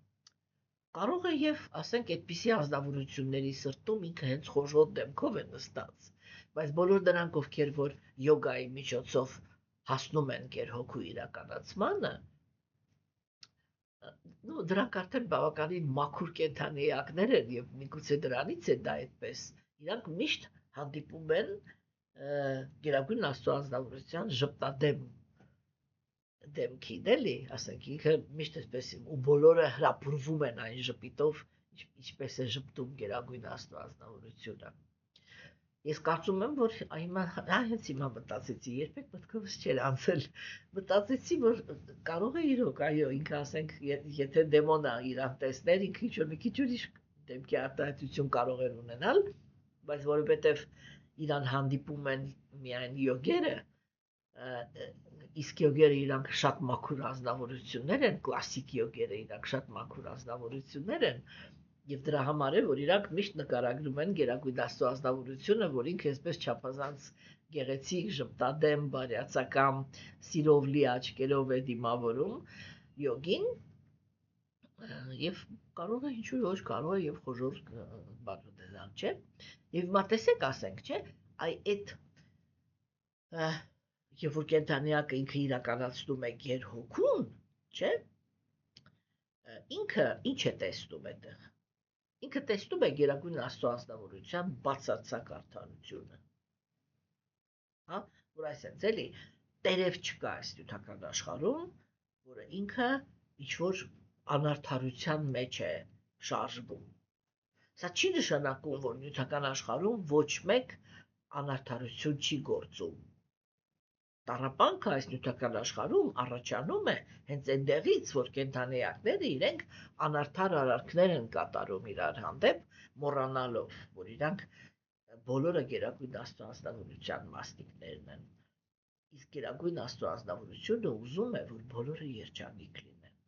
[SPEAKER 1] Կարող է եւ ասենք այդպիսի ազնվորությունների սրտում ինքը հենց խոժոտ դեմքով է նստած, բայց բոլոր նրանք, ովքեր որ յոգայի միջոցով հասնում են գերհոգու իրականացմանը, դրանք արդեն բավականին մաքուր կենդանիակներ են եւ միգուցե դրանից է դա այդպես։ Իրանք միշտ հանդիպում են գերագույն Աստծո ազնվորության ժպտադեմ դեմքին, էլի, ասենք ինքը միշտ այսպես ու բոլորը հրապուրվում են այն ժպիտով, ինչպես է ժպտում գերագույն Աստծո ազնվորությունը։ Ես կարծում եմ, որ հենց հիմա մտածեցի, երբեք մտքովս չէր անցել, մտածեցի, որ կարող է իրոք, այո, ինքը ասենք, եթե դեմոնը իրան տեսներ, ինքը ինչ-որ մի քիչ ուրիշ դեմքի արտահայտություն կարող էր ունենալ, բայց որովհետև իրան հանդիպում են միայն յոգերը, իսկ յոգերը իրանք շատ մաքուր ազնվորություններ են, կլասիկ յոգերը իրանք շատ մաքուր ազնվորություններ են, եւ դրա համար է, որ իրանք միշտ նկարագրում են գերագույն Աստծո ազնվորությունը, որ ինքը այսպես չափազանց գեղեցիկ, ժպտադեմ, բարյացակամ, սիրով լի աչքերով է դիմավորում յոգին, եւ կարող է ինչու ոչ, կարող է եւ խոժոր բանոդեզան, չէ՞։ Եվ մա տեսեք, ասենք, չէ՞, այդ Եվ որ կենդանիակը ինքը իրականացնում է գերհոգուն, չէ՞, ինքը ինչ է տեսնում այդտեղ։ Ինքը տեսնում է գերագույն Աստծո ազնվորության բացարձակ արդարությունը։ Հա, որ այսպես էլի տերև չկա այս նյութական աշխարհում, որը ինքը ինչ որ անարդարության մեջ է շարժվում։ Սա չի նշանակում, որ նյութական աշխարհում ոչ մեկ անարդարություն չի գործում։ Տառապանքը այս նյութական աշխարհում առաջանում է հենց այնտեղից, որ կենդանիակները իրենք անարդար արարքներ են կատարում իրար հանդեպ, մոռանալով, որ իրանք բոլորը գերագույն Աստծո ազնվորության մասնիկներն են։ Իսկ գերագույն Աստծո ազնվորությունը ուզում է, որ բոլորը երջանիկ լինեն։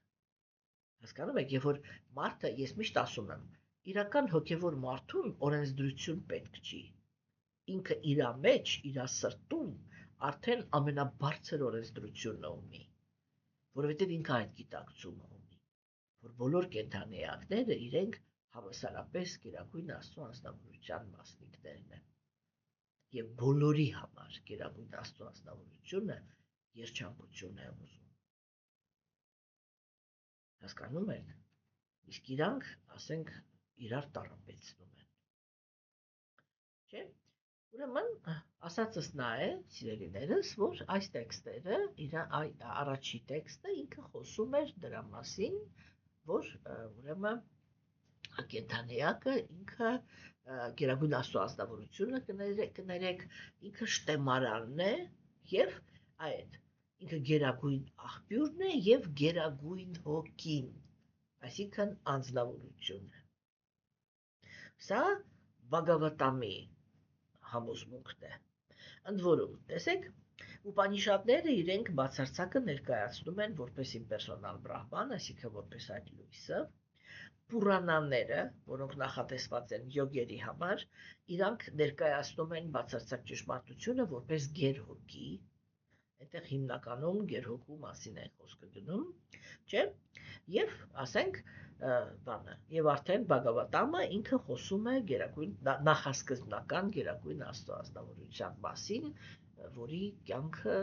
[SPEAKER 1] Հասկանում եք, եւ որ մարդը, ես միշտ ասում եմ, իրական հոգեվոր մարդուն օրենսդրություն պետք չի։ Ինքը իր մեջ, իր սրտում արդեն ամենաբարձր օրենսդրությունն ունի, որովհետև ինքը այդ գիտակցումը ունի, որ բոլոր կենդանիակները իրենք հավասարապես գերագույն Աստծո ազնվորության մասնիկներն են, եւ բոլորի համար գերագույն Աստծո ազնվորությունը երջանկություն է ուզում։ Հասկանում եք, իսկ իրանք, ասենք, իրար տառապեցնում են, չէ՞։ Ուրեմն ասածս նա է, սիրելիներս, որ այս տեքստերը, առաջի տեքստը ինքը խոսում էր դրա մասին, որ ուրեմն կենդանիակը ինքը գերագույն Աստծո ազնվորությունը կներեք, ինքը շտեմարանն է եւ այդ ինքը գերագույն աղբյուրն է եւ գերագույն հոգին, այսինքն անձնավորությունը։ Սա Բհագավատամի համոզմունքն է։ Ընդ որում, տեսեք, Ուպանիշադները իրենք բացարձակը ներկայացնում են որպես իմպերսոնալ բրահման, այսինքն որպես այդ լույսը, Պուրանաները, որոնք նախատեսված են յոգերի համար, իրանք ներկայացնում են բացարձակ ճշմարտությունը որպես գերհոգի, այդտեղ հիմնականում գերհոգու մասին է խոսքը գնում, չէ՞, եւ ասենք բանը, եւ արդեն Բհագավատամը ինքը խոսում է գերագույն նախասկզբնական գերագույն Աստծո ազնվորության մասին, որի կյանքը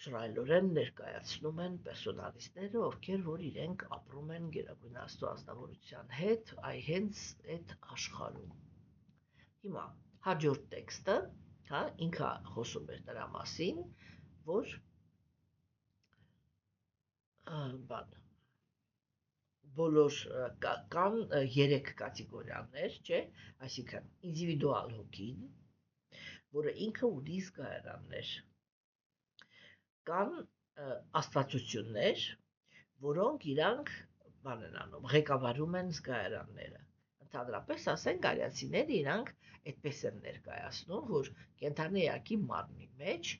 [SPEAKER 1] շռայլորեն ներկայացնում են պերսոնալիստները, ովքեր որ իրենք ապրում են գերագույն Աստծո ազնվորության հետ, հենց այդ աշխարհում։ Հիմա հաջորդ տեքստը, հա, ինքը խոսում էր նրա մասին, որ բան բոլոր կան 3 կատեգորիաներ, չէ, այսինքն ինդիվիդուալ հոգին, որը ինքը ունի զգայարաններ, կան աստվածություններ, որոնք իրանք բան են անում, ղեկավարում են զգայարանները։ Ընդհանրապես ասենք արիացիները իրանք այդպես են ներկայացնում, որ կենդանիակի մարմնի մեջ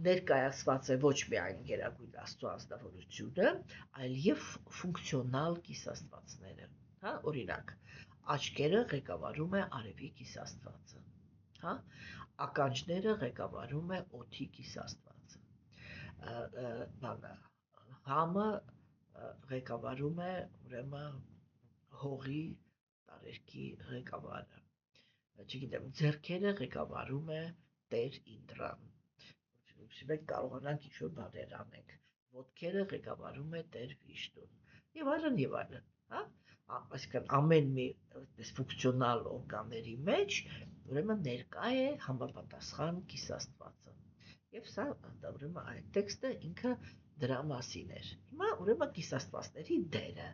[SPEAKER 1] ներկայացված է ոչ միայն գերագույն Աստծո ազնվորությունը, այլ եւ ֆունկցիոնալ կիսաստվածները, հա, օրինակ, աչքերը ղեկավարում է արևի կիսաստվածը, հա, ականջները ղեկավարում է օդի կիսաստվածը, բանը, Համը ղեկավարում է ուրեմն հողի տարերքի ղեկավարը, չգիտեմ, ձեռքերը ղեկավարում է Տեր Ինդրան, մենք կարողանանք ինչ-որ բաներ անենք, ոտքերը ղեկավարում է Տեր Վիշտուն, եւ այլն, հա, այսինքն ամեն մի ֆունկցիոնալ օրգանների մեջ ուրեմն ներկա է համապատասխան կիսաստվածը, եւ սա ուրեմն այդ տեքստը ինքը դրա մասին էր, հիմա ուրեմն կիսաստվածների դերը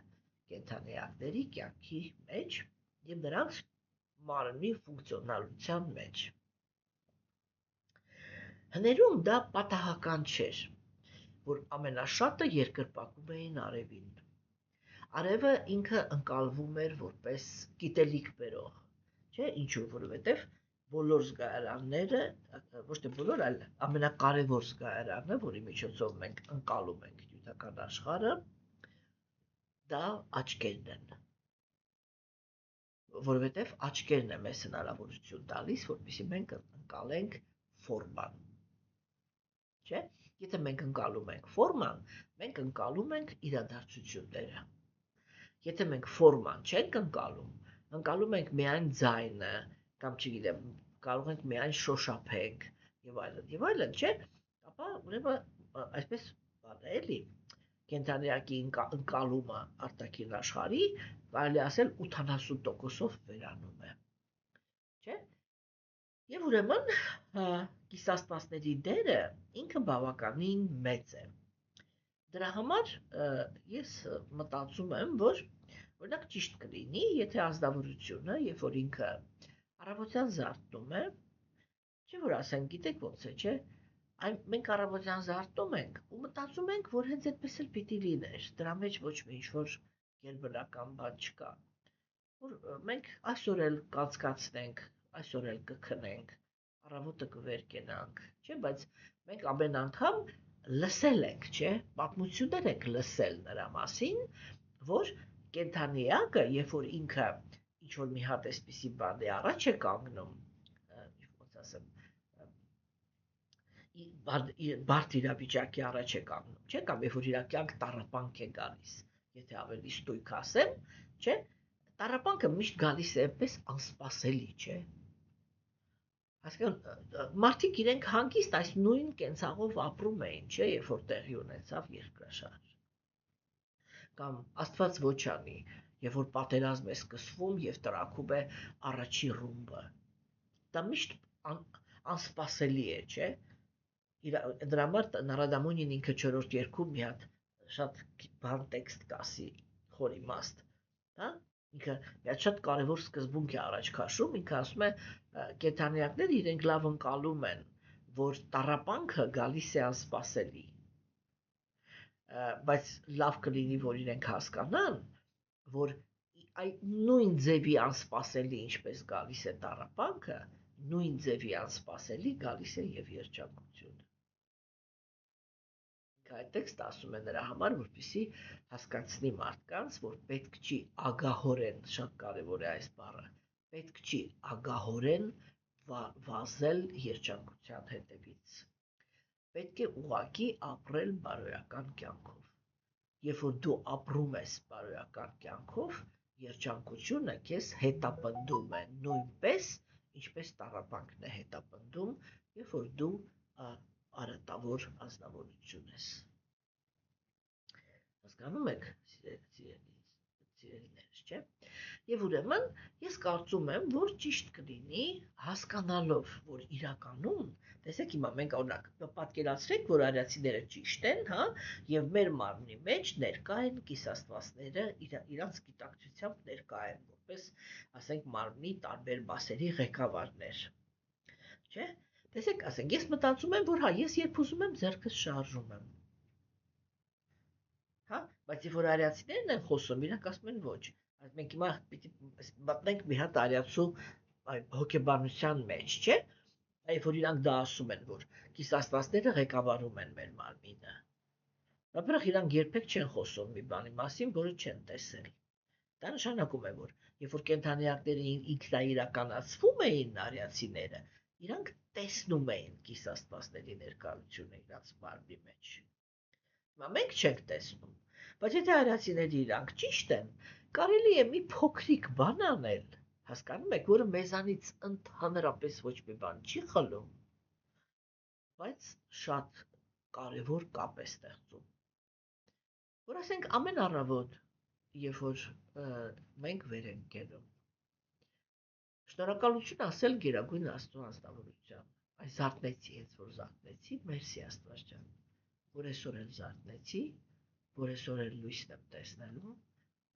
[SPEAKER 1] կենդանիակների կյանքի մեջ եւ նրանց մարմնի ֆունկցիոնալության մեջ։ Հներում դա պատահական չէր, որ ամենաշատը երկրպագում էին արևին։ Արևը ինքը ընկալվում էր որպես գիտելիք բերող, չէ, ինչու, որովհետև բոլոր զգայարանները, ոչ թե բոլոր, այլ ամենակարևոր զգայարանը, որի միջոցով մենք ընկալում ենք նյութական աշխարհը, դա աչքերն են, որովհետև աչքերն են մեզ հնարավորություն տալիս, որպեսզի մենք ընկալենք ֆորման, չէ, եթե մենք ընկալում ենք ֆորման, մենք ընկալում ենք իրադարձությունները, եթե մենք ֆորման չենք ընկալում ենք միայն ձայնը, կամ չգիտեմ, կարող ենք միայն շոշափենք եւ այլն, չէ, ապա ուրեմն այսպես բան է էլի, կենդանիակի ընկալումը արտաքին աշխարհի, կարելի ասել 80%-ով վերանում է, չէ, եւ ուրեմն կիսաստվածների դերը ինքը բավականին մեծ է, դրա համար ես մտածում եմ, որ օրինակ ճիշտ կլինի, եթե ազնվորությունը, երբ որ ինքը առավոտյան զարթնում է, չէ որ ասենք, գիտեք ոնց է, չէ, մենք առավոտյան զարթնում ենք ու մտածում ենք, որ հենց այդպես էլ պիտի լիներ, դրա մեջ ոչ մի ինչ-որ գերբնական բան չկա, որ մենք այսօր էլ կանցկացնենք, այսօր էլ կքնենք, առավոտը կվերկենանք, չէ, բայց մենք ամեն անգամ լսել ենք, չէ, պատմություններ ենք լսել նրա մասին, որ կենդանիակը, երբ որ ինքը ինչ-որ մի հատ էսպիսի բանի առաջ է կանգնում, ոնց ասեմ, բարդ իրավիճակի առաջ է կանգնում, չէ, կամ երբ որ իր կյանք տառապանք է գալիս, եթե ավելի ստույգ ասեմ, չէ, տառապանքը միշտ գալիս է այնպես անսպասելի, չէ, այսինքն մարդիկ իրենք հանգիստ այս նույն կենցաղով ապրում էին, չէ, երբ որ տեղի ունեցավ երկրաշարժ։ Կամ Աստված ոչ անի, երբ որ պատերազմ է սկսվում եւ տրաքում է առաջի ռումբը։ Դա միշտ անսպասելի է, չէ։ Դրա համար Նարադամոնին ինքը 4-րդ երգում մի հատ շատ բան տեքստ կասի, խոր իմաստ, հա։ Ինքը շատ կարևոր սկզբունք է առաջ քաշում, ինքը ասում է կենդանիակները իրենք լավ ընկալում են, որ տառապանքը գալիս է անսպասելի, բայց լավ կլինի, որ իրենք հասկանան, որ այդ նույն ձևի անսպասելի, ինչպես գալիս է տառապանքը, նույն ձևի անսպասելի գալիս է եւ երջանկությունը։ Այդ տեքստը ասում է նրա համար, որպեսզի հասկացնի մարդկանց, որ պետք չի ագահորեն, շատ կարևոր է այս բառը, պետք չի ագահորեն վազել երջանկության հետևից։ Պետք է ուղղակի ապրել բարոյական կյանքով։ Երբ որ դու ապրում ես բարոյական կյանքով, երջանկությունը քեզ հետապնդում է նույնպես, ինչպես տառապանքն է հետապնդում, երբ որ դու արատավոր ազնվորություն ես։ Հասկանում եք, սիրելիներս, չէ՞։ Եվ ուրեմն ես կարծում եմ, որ ճիշտ կլինի հասկանալով, որ իրականում, տեսեք հիմա մենք օրինակ պատկերացրեք, որ արիացիները ճիշտ են, հա, եւ մեր մարմնի մեջ ներկա են կիսաստվածները իրանց գիտակցությամբ ներկա են, որպես ասենք մարմնի տարբեր մասերի ղեկավարներ։ Չէ՞։ Տեսեք, ասենք, ես մտածում եմ, որ հա, ես երբ ուզում եմ ձեռքս շարժում եմ։ Հա, բայց երբ որ արիացիներն են խոսում, իրանք ասում են ոչ։ Այս մենք հիմա պիտի մտնենք մի հատ արիացու հոգեբանության մեջ, չէ՞։ Երբ որ իրանք դա ասում են, որ կիսաստվածները ղեկավարում են մեր մարմինը։ Ապրախ իրանք երբեք չեն խոսում մի բանի մասին, որը չեն տեսել։ Դա նշանակում է, որ երբ որ կենդանիակները ինքնաիրականացվում էին արիացիները, իրանք տեսնում էին կիսաստվածների ներկայությունը իրաց մարմնի մեջ։ Մենք չենք տեսնում, բայց եթե հայրացիները իրանք ճիշտ են, կարելի է մի փոքրիկ բան անել, հասկանում եք, որը մեզանից ընդհանրապես ոչ մի բան չի խլում, բայց շատ կարևոր կապ է ստեղծում։ Որ ասենք ամեն առավոտ, երբ որ մենք վեր ենք կենում, շնորհակալություն ասել Գերագույն Աստծո անձնավորության։ Այս զարթնեցի, հենց որ զարթնեցի, մերսի Աստված ջան, որ այսօր էլ զարթնեցի, որ այսօր էլ լույսն եմ տեսնելու,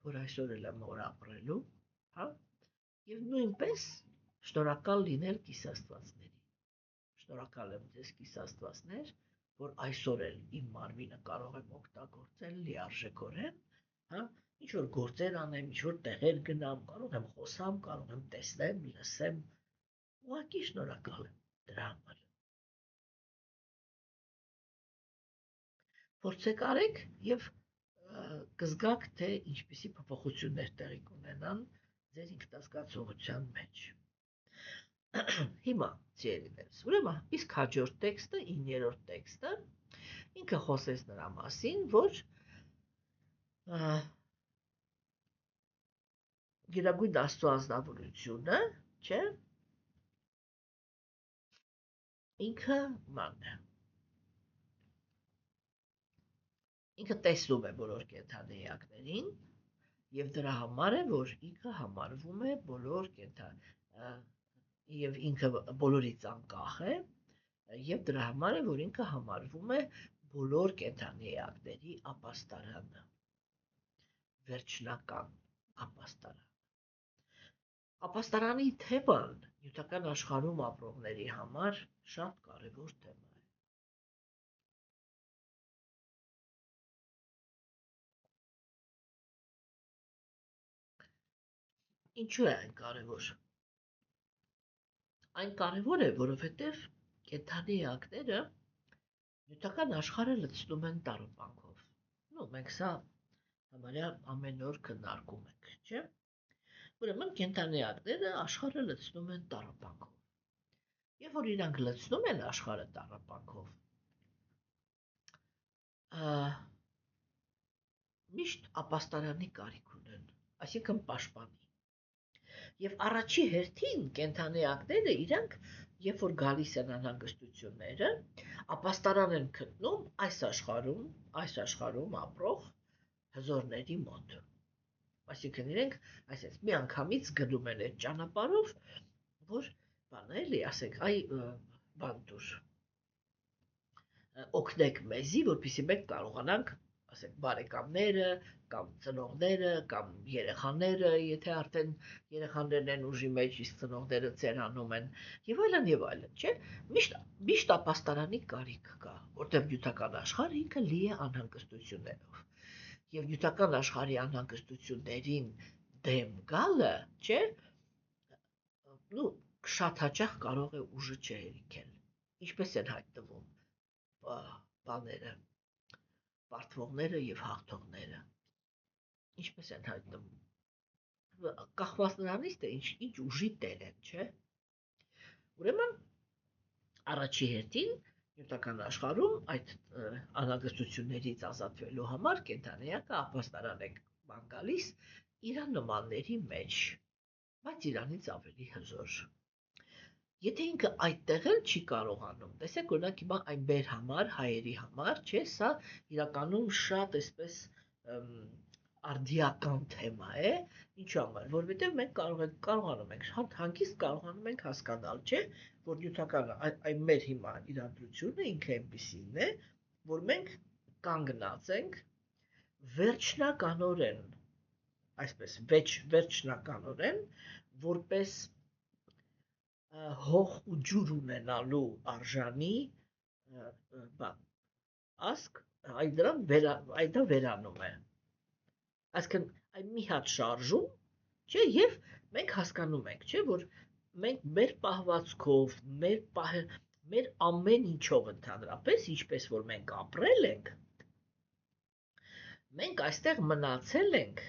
[SPEAKER 1] որ այսօր էլ եմ օր ապրելու, հա? Եվ նույնպես շնորհակալ լինել կիսաստվածների։ Շնորհակալ եմ ձեզ կիսաստվածներ, որ այսօր էլ իմ մարմինը կարող եմ օգտագործել լիարժեքորեն, հա, ինչ որ գործեր անեմ, ինչ որ տեղեր գնամ, կարող եմ խոսամ, կարող եմ տեսնեմ, լսեմ, ուղղակի շնորհակալ եմ դրա համար։ Փորձեք արեք եւ կզգաք, թե ինչպիսի փոփոխություններ տեղի կունենան ձեր ինքնազգացողության մեջ։ Հիմա ծերիներս, ուրեմն իսկ հաջորդ տեքստը, 9-րդ տեքստը, ինքը խոսեց նրա մասին, որ Գերագույն Աստծո անձնավորությունը, չէ, ինքը ման է։ Ինքը տեսնում է բոլոր կենդանի էակներին եւ դրա համար է, որ ինքը համարվում է բոլոր եւ ինքը բոլորից անկախ է եւ դրա համար է, որ ինքը համարվում է բոլոր կենդանի էակների ապաստարանը, վերջնական ապաստարան։ Ապաստարանի թեման նյութական աշխարհում ապրողների համար շատ կարևոր թեմա է։ Ինչու է այն կարևոր։ Այն կարևոր է, որովհետև կենդանի էակները նյութական աշխարհը լցնում են տառապանքով։ Մենք սա համարյա ամեն օր քննարկում ենք, չէ՞։ Ուրեմն կենդանի էակները աշխարհը լցնում են տառապանքով։ Երբ որ իրանք լցնում են աշխարհը տառապանքով, միշտ ապաստարանի կարիք ունեն, այսինքն պաշտպանի։ Եվ առաջի հերթին կենդանի էակները իրանք, երբ որ գալիս են անհանգստությունները, ապաստարան են գտնում այս աշխարհում ապրող հզորների մոտ։ Այսինքն իրենք, այսպես միանգամից գնում են այդ ճանապարհով, որ բան էլի, ասենք, բան դուր օգնեք մեզի, որպեսզի մենք կարողանանք, ասենք, բարեկամները կամ ծնողները կամ երեխաները, եթե արդեն երեխաներն են ուժի մեջ, իսկ ծնողները ծերանում են, եւ այլն, չէ՞։ Միշտ ապաստարանի կարիք կա, որտեղ նյութական աշխարհը ինքը լի է անհանգստություններով։ Եվ նյութական աշխարհի անհանգստություններին դեմ գալը, չէ՞, շատ հաճախ կարող է ուժը չհերիքել։ Ինչպես են հայտնվում բաները, պարտվողները եւ հաղթողները։ Ինչպես են հայտնվում։ Կախված նրանից, թե ինչ ուժի տեր են, չէ՞։ Ուրեմն առաջի հերթին նյութական աշխարհում այդ անհանգստություններից ազատվելու համար կենդանի էակը ապաստարան է բան գալիս իր նմանների մեջ, բայց իրանից ավելի հզոր։ Եթե ինքը այդտեղ էլ չի կարողանում, տեսեք, օրինակ հիմա այն մեր համար, հայերի համար, չէ, սա իրականում շատ այսպես արդիական թեմա է, ինչու համար, որովհետև մենք կարողանում ենք հանգիստ կարողանում ենք հասկանալ, չէ, որ նյութական այն մեր հիմա իրադրությունը ինքը այնպիսին է, որ մենք կանգնած ենք վերջնականորեն, այսպես վերջնականորեն, որպես հող ու ջուր ունենալու արժանի բան, ասկ, այդ դա վերանում է։ Այսինքն, այն մի հատ շարժում, չէ, եւ մենք հասկանում ենք, չէ, որ մենք մեր պահվածքով, մեր ամեն ինչով ընդհանրապես, ինչպես որ մենք ապրել ենք, մենք այստեղ մնացել ենք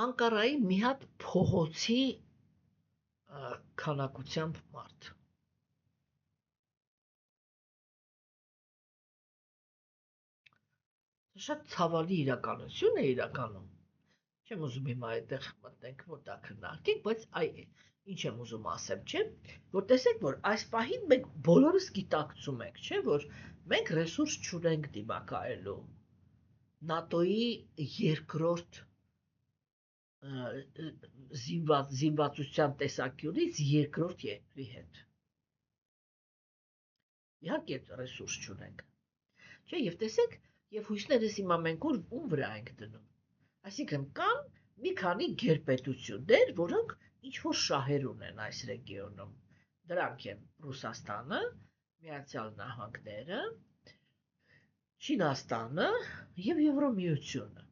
[SPEAKER 1] Անկարայի մի հատ փողոցի քանակությամբ մարդ։ Շատ ցավալի իրականություն է իրականում։ Չեմ ուզում հիմա այդտեղ մտնենք, որ դա քննարկենք, բայց ինչ եմ ուզում ասեմ, չէ՞, որ տեսեք, որ այս պահին մենք բոլորս գիտակցում ենք, չէ՞, որ մենք ռեսուրս չունենք դիմակայելու ՆԱՏՕ-ի երկրորդ զինվածության տեսանկյունից երկրորդ երկրի հետ։ Իհարկե ռեսուրս չունենք։ Չէ, եւ տեսեք, եւ հույսներս հիմա մենք ում վրա ենք դնում։ Այսինքն կան մի քանի գերպետություններ, որոնք ինչ որ շահեր ունեն այս ռեգիոնում։ Դրանք են Ռուսաստանը, Միացյալ Նահանգները, Չինաստանը եւ Եվրոմիությունը։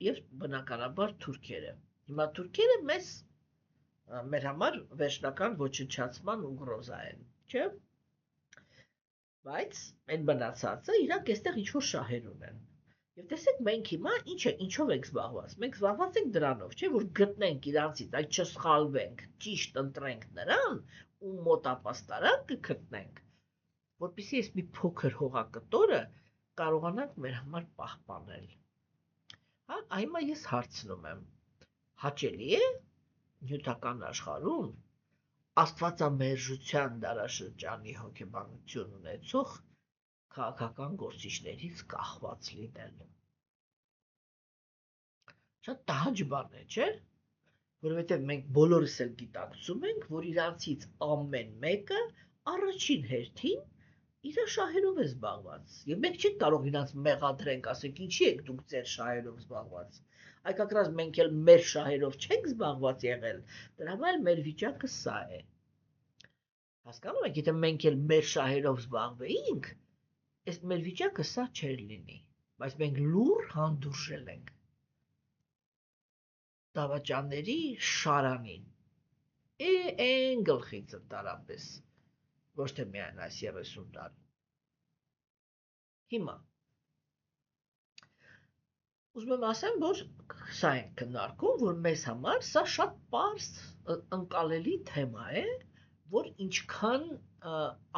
[SPEAKER 1] Եվ բնականաբար Թուրքերը։ Հիմա Թուրքերը մեր համար վերջնական ոչնչացման ուգրոզա են, չէ՞։ Բայց այն մնացածը իրանք այստեղ ինչ-որ շահեր ունեն։ Եվ տեսեք, մենք հիմա ինչով ենք զբաղված։ Մենք զբաղված ենք դրանով, չէ՞, որ գտնենք իրանցից, այդ չսխալվենք, ճիշտ ընտրենք նրան, ում մոտ ապաստարան կգտնենք, որպեսզի այս մի փոքր հողակտորը կարողանանք մեր համար պահպանել։ Հա, հիմա ես հարցնում եմ. հաճելի է նյութական աշխարհում աստվածամերժության դարաշրջանի հոգեբանություն ունեցող քաղաքական գործիչներից կախված լինել։ Շատ տհաճ բան է, չէ՞, որովհետև մենք բոլորս էլ գիտակցում ենք, որ իրանցից ամեն մեկը առաջին հերթին իր շահերով է զբաղված։ Եվ մենք չենք կարող իրանց մեղադրենք, ասենք, ինչի եք դուք ձեր շահերով զբաղված։ Այ կակրած մենք էլ մեր շահերով չենք զբաղված եղել, դրա համար մեր վիճակը սա է։ Հասկանում եք, եթե մենք էլ մեր շահերով զբաղվեինք, այս մեր վիճակը սա չէր լինի, բայց մենք լուռ հանդուրժել ենք դավաճանների շարանին։ Այն գլխից ընդհանրապես, ոչ թե միայն այս 30 տարի։ Հիմա ուզում եմ ասեմ, որ սա ենք քննարկում, որ մեզ համար սա շատ պարզ ընկալելի թեմա է, որ ինչքան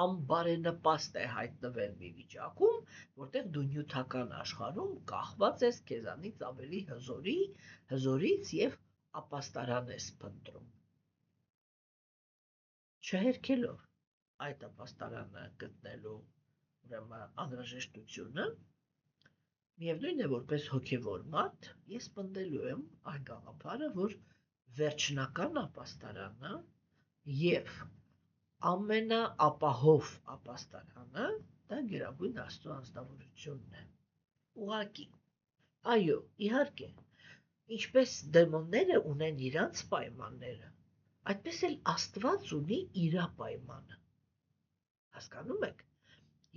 [SPEAKER 1] անբարենպաստ է հայտնվել մի վիճակում, որտեղ դու նյութական աշխարհում կախված ես քեզանից ավելի հզորից եւ ապաստարան ես փնտրում։ Չհերքելով այդ ապաստարանը գտնելու ուրեմն անհրաժեշտությունը, միևնույն է, որպես հոգևոր մարդ, ես պնդելու եմ այն գաղափարը, որ վերջնական ապաստարանը եւ ամենաապահով ապաստարանը դա գերագույն Աստծո անձնավորությունն է։ Ուղղակի, այո, իհարկե, ինչպես դեմոնները ունեն իրանց պայմանները, այդպես էլ Աստված ունի իր պայմանը։ Հասկանում եք։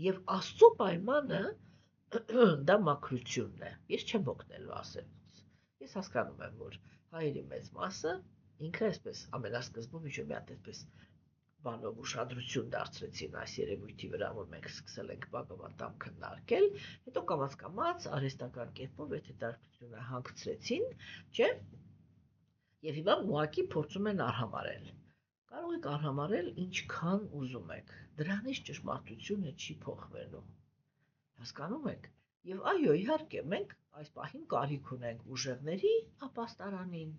[SPEAKER 1] Եվ Աստծո պայմանը դա մաքրությունն է։ Ես չեմ օգնելու ասելուց։ Ես հասկանում եմ, որ հայերի մեծ մասը ինքը այսպես ամենասկզբում ինչ-որ մի հատ այսպես բանով ուշադրություն դարձրեցին այս երևույթի վրա, որ մենք սկսել ենք բավական քննարկել, հետո կամաց արհեստական կերպով այդ հետաքրքրությունը հանգցրեցին, չէ՞։ Եվ հիմա ուղղակի փորձում են արհամարել։ Կարող եք արհամարել ինչքան ուզում եք։ Դրանից ճշմարտությունը չի փոխվելու։ Հասկանում եք։ Եվ այո, իհարկե, մենք այս պահին կարիք ունենք ուժեղների ապաստարանին,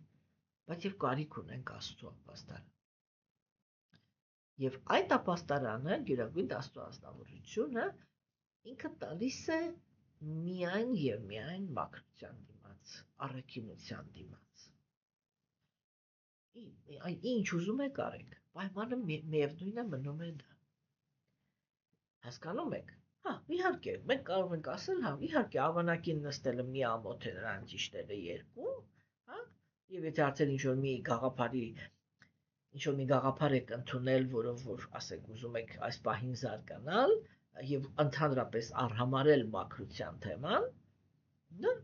[SPEAKER 1] բայց եւ կարիք ունենք Աստծո ապաստարան։ Եվ այդ ապաստարանը, գերագույն Աստծո անձնավորությունը, ինքը տալիս է միայն եւ միայն մաքրության դիմաց, առաքինության դիմաց։ Ինչ ուզում եք արեք, պայմանը միևնույնը մնում է դա։ Հասկանում եք։ Հա, իհարկե, մենք կարող ենք ասել, հա, իհարկե, ավանակին նստելը մի ամոթ է, նրան ճիշտերը երկու, հա, եւ եթե արդեն ինչ-որ մի գաղափար եք ընդունել, որով որ, ասենք, ուզում եք այս պահին զարգանալ եւ ընդհանրապես արհամարել մաքրության թեման, դա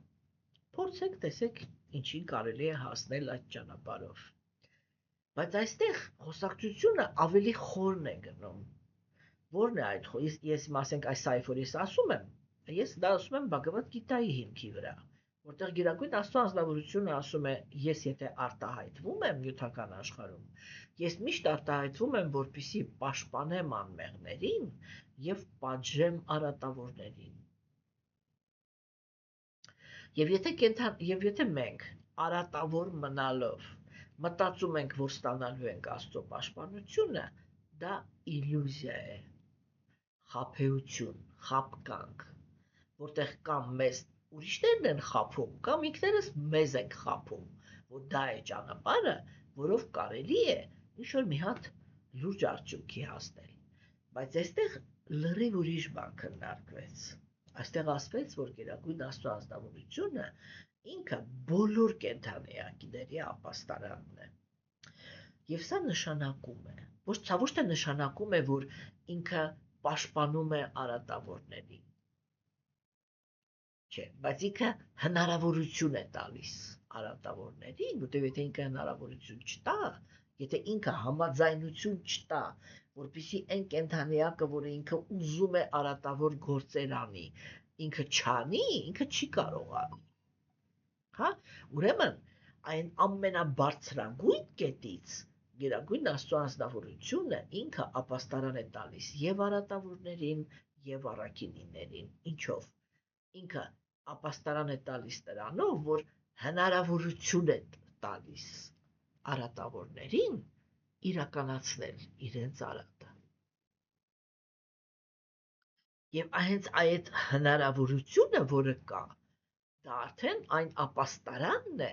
[SPEAKER 1] փորձեք, տեսեք, ինչին կարելի է հասնել այդ ճանապարհով։ Բայց այստեղ խոսակցությունը ավելի խորն է գնում։ Որն է այդ ես ասենք այս սայֆ որ ես ասում եմ, ես դա ասում եմ Բhagavad Gita-ի հիմքի վրա, որտեղ գերագույն Աստծո անձնավորությունը ասում է, ես եթե արտահայտվում եմ նյութական աշխարհում, ես միշտ արտահայտվում եմ, որպեսզի պաշտպանեմ անմեղներին և պատժեմ արատավորներին։ Եվ եթե մենք արատավոր մնալով մտածում ենք, որ ստանալու ենք Աստծո պաշտպանությունը, դա իլյուզիա է, խաբեություն, խաբկանք, որտեղ կամ մեզ ուրիշներն են խաբում, կամ ինքներս մեզ ենք խաբում, որ դա է ճանապարհը, որով կարելի է ինչ-որ մի հատ լուրջ արդյունքի հասնել։ Բայց այստեղ լրիվ ուրիշ բան քննարկվեց։ Այստեղ ասվեց, որ Գերագույն Աստծո ազնվորությունը ինքը բոլոր կենդանիակների ապաստարանն է։ Եվ սա նշանակում է, ոչ թե նշանակում է, որ ինքը պաշտպանում է արատավորներին։ Չէ, բայց ինքը հնարավորություն է տալիս արատավորներին, որտեղ եթե ինքը հնարավորություն չտա, եթե ինքը համաձայնություն չտա, որպեսզի այն կենդանիակը, որը ինքը ուզում է արատավոր գործեր անի, ինքը չանի, ինքը չի կարող անի։ Հա, ուրեմն այն ամենաբարձրագույն կետից Գերագույն Աստծո ազնվորությունը ինքը ապաստարան է տալիս եւ արատավորներին եւ առաքինիներին։ Ինչով։ Ինքը ապաստարան է տալիս նրանով, որ հնարավորություն է տալիս արատավորներին իրականացնել իրենց արատը։ Եվ հենց այդ հնարավորությունը, որը կա, դա արդեն այն ապաստարանն է,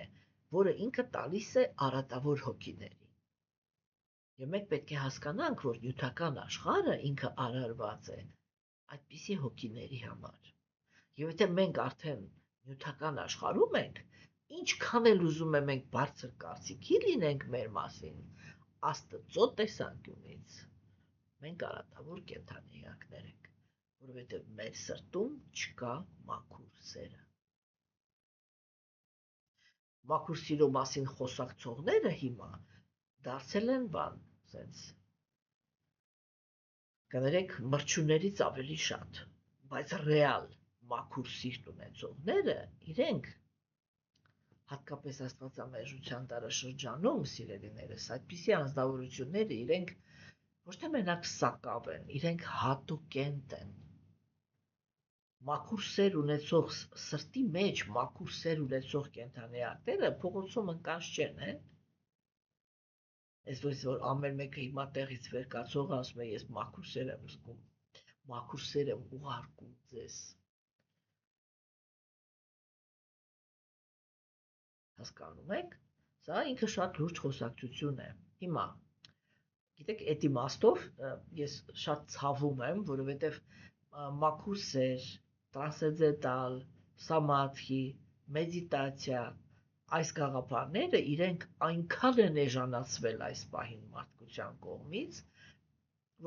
[SPEAKER 1] որը ինքը տալիս է արատավոր հոգիներին։ Եվ մենք պետք է հասկանանք, որ նյութական աշխարհը ինքը արարված է այդպիսի հոգիների համար։ Եվ եթե մենք արդեն նյութական աշխարհում ենք, ինչքան էլ ուզում եմ մենք բարձր կարծիքի լինենք մեր մասին, Աստծո տեսանկյունից մենք արատավոր կենդանիակներ ենք, որովհետև մեր սրտում չկա մաքուր սերը։ Մաքուր սիրո մասին խոսակցողները հիմա դարձել են բան, սենց կներեք մրջուներից ավելի շատ, բայց ռեալ մաքուր սիրտ ունեցողները իրենք հատկապես Աստվածամերժության դարաշրջանում, սիրելիներս, այդպիսի անձնավորությունները իրենք ոչ թե մենակ սակավ են, իրենք հատուկենտ են։ Մաքուր սեր ունեցող սրտի մեջ, մաքուր սեր ունեցող կենդանիակները փողոցում ընկած չեն, Ես որ ամեն մեկը հիմա տեղից վեր կացող ասում է, ես մաքուր սեր եմ զգում, մաքուր սեր եմ ուղարկում ձեզ։ Հասկանում եք, սա ինքը շատ լուրջ խոսակցություն է։ Հիմա, գիտեք, այդ իմաստով ես շատ ցավում եմ, որովհետև մաքուր սեր, տրանսցենդենտալ, սամադհի, մեդիտացիա, այս գաղափարները իրենք այնքան են էժանացվել այս պահին մարդկության կողմից,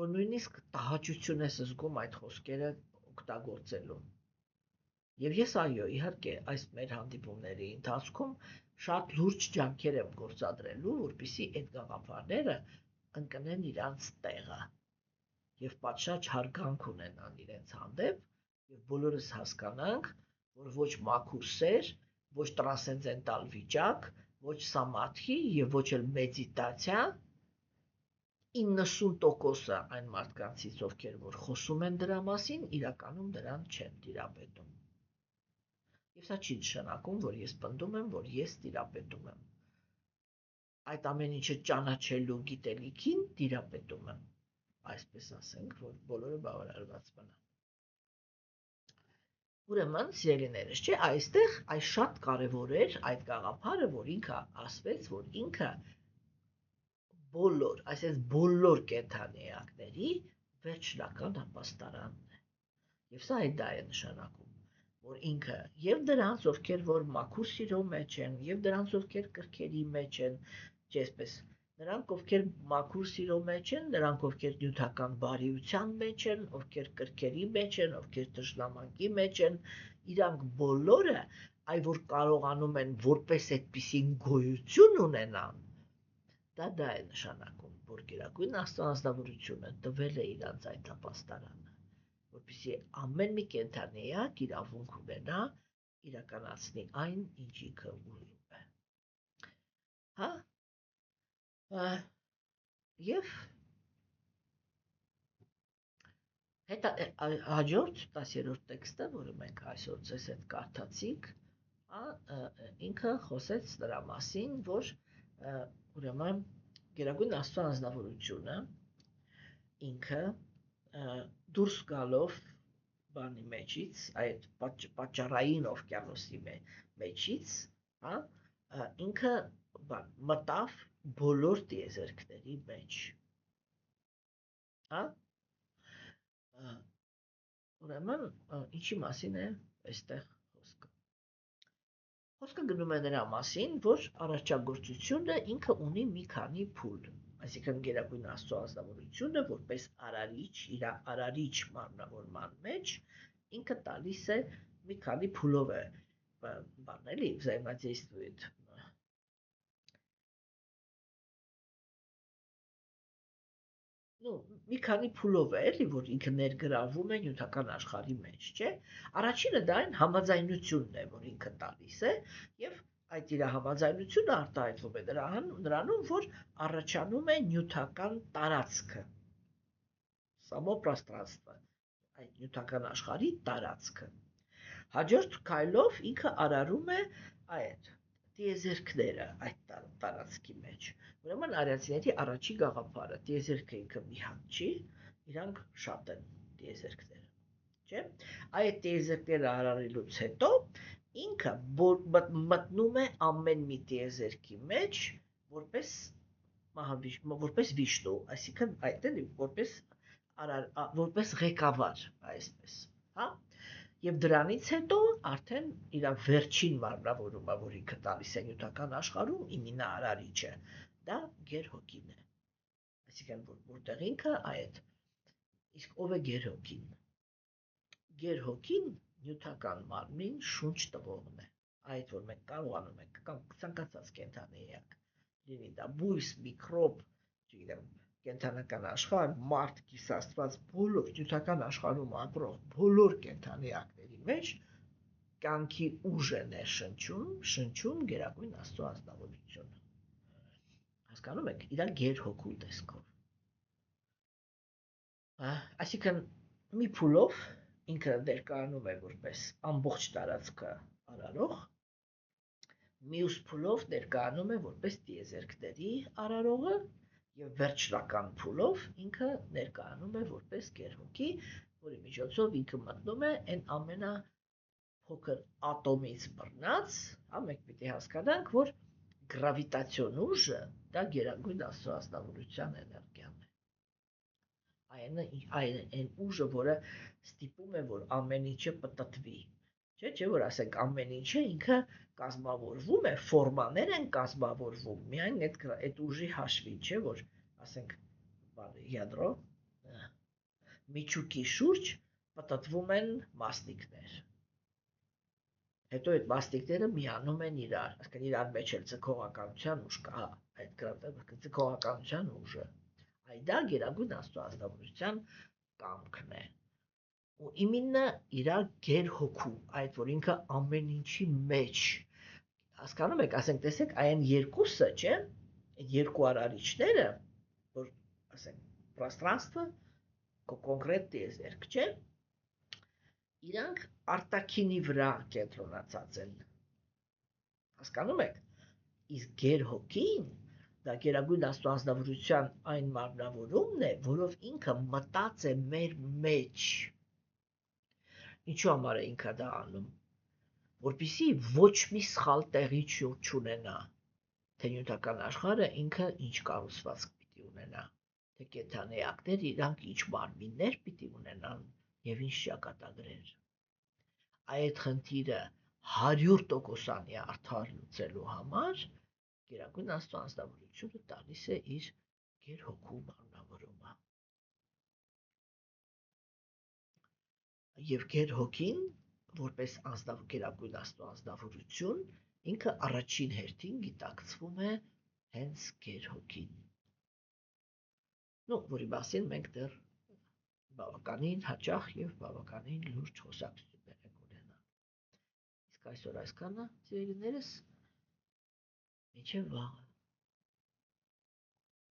[SPEAKER 1] որ նույնիսկ տհաճություն ես զգում այդ խոսքերը օգտագործելուն։ Եվ ես այո, իհարկե, այս մեր հանդիպումների ընթացքում շատ լուրջ ջանքեր եմ գործադրելու, որպեսզի այդ գաղափարները ընկնեն իրանց տեղը եւ պատշաճ հարգանք ունենան իրենց հանդեպ եւ բոլորս հասկանանք, որ ոչ մաքուր սեր, ոչ տրանսցենդենտալ վիճակ, ոչ սամադհի եւ ոչ էլ մեդիտացիա 90%-ը այն մարդկանցից, ովքեր որ խոսում են դրա մասին, իրականում դրան չեն տիրապետում։ Եվ սա չի նշանակում, որ ես պնդում եմ, որ ես տիրապետում եմ։ Այդ ամեն ինչը ճանաչելու գիտելիքին տիրապետում եմ, այսպես ասենք, որ բոլորը բավարարված մնան։ Ուրեմն, սիրելիներս, չէ, այստեղ այս շատ կարևոր էր այդ գաղափարը, որ ինքը ասվեց, որ ինքը բոլոր, այսպես բոլոր կենդանիակների վերջնական ապաստարանն է։ Եվ սա դա է նշանակում, որ ինքը եւ դրանց, ովքեր որ մաքուր սիրո մեջ են, եւ դրանց, ովքեր կրքերի մեջ են, այսպես, նրանք, ովքեր մաքուր սիրո մեջ են, նրանք, ովքեր նյութական բարիության մեջ են, ովքեր կրքերի մեջ են, ովքեր թշնամանքի մեջ են, իրանք բոլորը, այ որ կարողանում են որպես այդպիսին գոյություն ունենան, դա է նշանակում, որ Գերագույն Աստծո ազնվորությունը տվել է իրանց այդ ապաստարանը, որպեսզի ամեն մի կենդանիակ իրավունք ունենա իրականացնի այն, ինչ ինքը ուզում է։ Հա։ Եվ Հաջորդ 10-րդ տեքստը, որը մենք այսօր ձեզ հետ կարդացինք, ինքը խոսեց նրա մասին, որ ուրեմն Գերագույն Աստծո անձնավորությունը ինքը դուրս գալով բանի մեջից, այդ պատճառային օվկիանոսի մեջից, ինքը մտավ բոլոր տիեզերքների մեջ, ուրեմն ինչի մասին է այստեղ խոսքը։ Խոսքը գնում է նրա մասին, որ արարչագործությունը ինքը ունի մի քանի փուլ, այսինքն Գերագույն Աստծո անձնավորությունը որպես արարիչ, իր արարիչ մարմնավորման մեջ ինքը տալիս է մի քանի փուլով է բաների взаимодействует մի քանի փուլով է, էլի, որ ինքը ներգրավում է նյութական աշխարհի մեջ, չէ՞։ Առաջինը դա այն համաձայնությունն է, որ ինքը տալիս է, եւ այդ իր համաձայնությունը արտահայտվում է նրանում, որ առաջանում է նյութական տարածքը, само пространство, այդ նյութական աշխարհի տարածքը։ Հաջորդ քայլով ինքը արարում է այդ տիեզերքները այդ տարածքի մեջ։ Ուրեմն արիացիների առաջի գաղափարը տիեզերքը ինքը մի հատ չի, իրանք շատ են տիեզերքները, չէ՞։ Այդ տիեզերքները արարելուց հետո ինքը մտնում է ամեն մի տիեզերքի մեջ որպես վիշտու, այսինքն այդտեղ որպես ղեկավար, այսպես, հա։ Եվ դրանից հետո արդեն իր վերջին մարմնավորումը, որ ինքը տալիս է նյութական աշխարհում, իմինարարիչը, դա գերհոգին է։ Այսինքն որտեղ ինքը այդ իսկ ով է գերհոգին։ Գերհոգին նյութական մարմին շունչ տվողն է։ Այդ որ մենք կարողանում ենք կամ ցանկացած կենդանի էակ, լինի դա բույս, միկրոբ, չգիտեմ, կենդանական աշխարհ, մարդ, կիսաստված, բոլոր նյութական աշխարհում ապրող բոլոր կենդանիակների մեջ կյանքի ուժ է շնչում Գերագույն Աստծո անձնավորությունը։ Հասկանում եք, իր գերհոգու տեսքով։ Այսինքն մի փուլով ինքը ներկայանում է որպես ամբողջ տարածքը արարող, մյուս փուլով ներկայանում է որպես տիեզերքների արարողը եւ վերջնական փուլով ինքը ներկայանում է որպես գերհոգի, որի միջոցով ինքը մտնում է այն ամենափոքր ատոմից բռնած, մենք պիտի հասկանանք, որ գրավիտացիոն ուժը դա Գերագույն Աստծո ազնվորության էներգիան է։ Այն ուժը, որը ստիպում է, որ ամեն ինչը պտտվի, չէ, որ ասենք ամեն ինչը ինքը կազմավորվում է, ֆորմաներ են կազմավորվում միայն այդ ուժի հաշվին, չէ, որ ասենք յադրո միջուկի շուրջ պտտվում են մասնիկներ։ Հետո այդ մասնիկները միանում են իրար, այսինքն իրար մեջ էլ ձգողականության ուժ կա, այդ ձգողականության ուժը։ Այդ դա Գերագույն Աստծո ազնվորության կամքն է։ Ու իմինը իրար գերհոգու, այդ որ ինքը ամեն ինչի մեջ, հասկանում եք, ասենք տեսեք, այն երկուսը, չէ, այդ երկու արարիչները, որ ասենք пространство, կոնկրետ տիեզերք, չէ, իրանք արտաքինի վրա կենտրոնացած են, հասկանում եք, իսկ գերհոգին դա Գերագույն Աստծո անձնավորության այն մարմնավորումն է, որով ինքը մտած է մեր մեջ։ Ինչու համար է ինքը դա անում, որպեսզի ոչ մի սխալ տեղի չունենա, թե նյութական աշխարհը ինքը ինչ կառուցվածք պիտի ունենա, թե կենդանիակներ իրանք ինչ մարմիններ պիտի ունենան եւ ինչ ճակատագրեր։ Այդ խնդիրը 100%-անի արդար լուծելու համար Գերագույն Աստծո անձնավորությունը տալիս է իր գերհոգու մարմնավորումը։ Եվ գերհոգին, որպես Գերագույն Աստծո անձնավորություն, ինքը առաջին հերթին գիտակցվում է հենց գերհոգին։ Որի մասին մենք դեռ բավականին հաճախ եւ բավականին լուրջ խոսակցություններ ենք ունենալ։ Իսկ այսօր այսքանը, սիրելիներս, մինչև վաղը։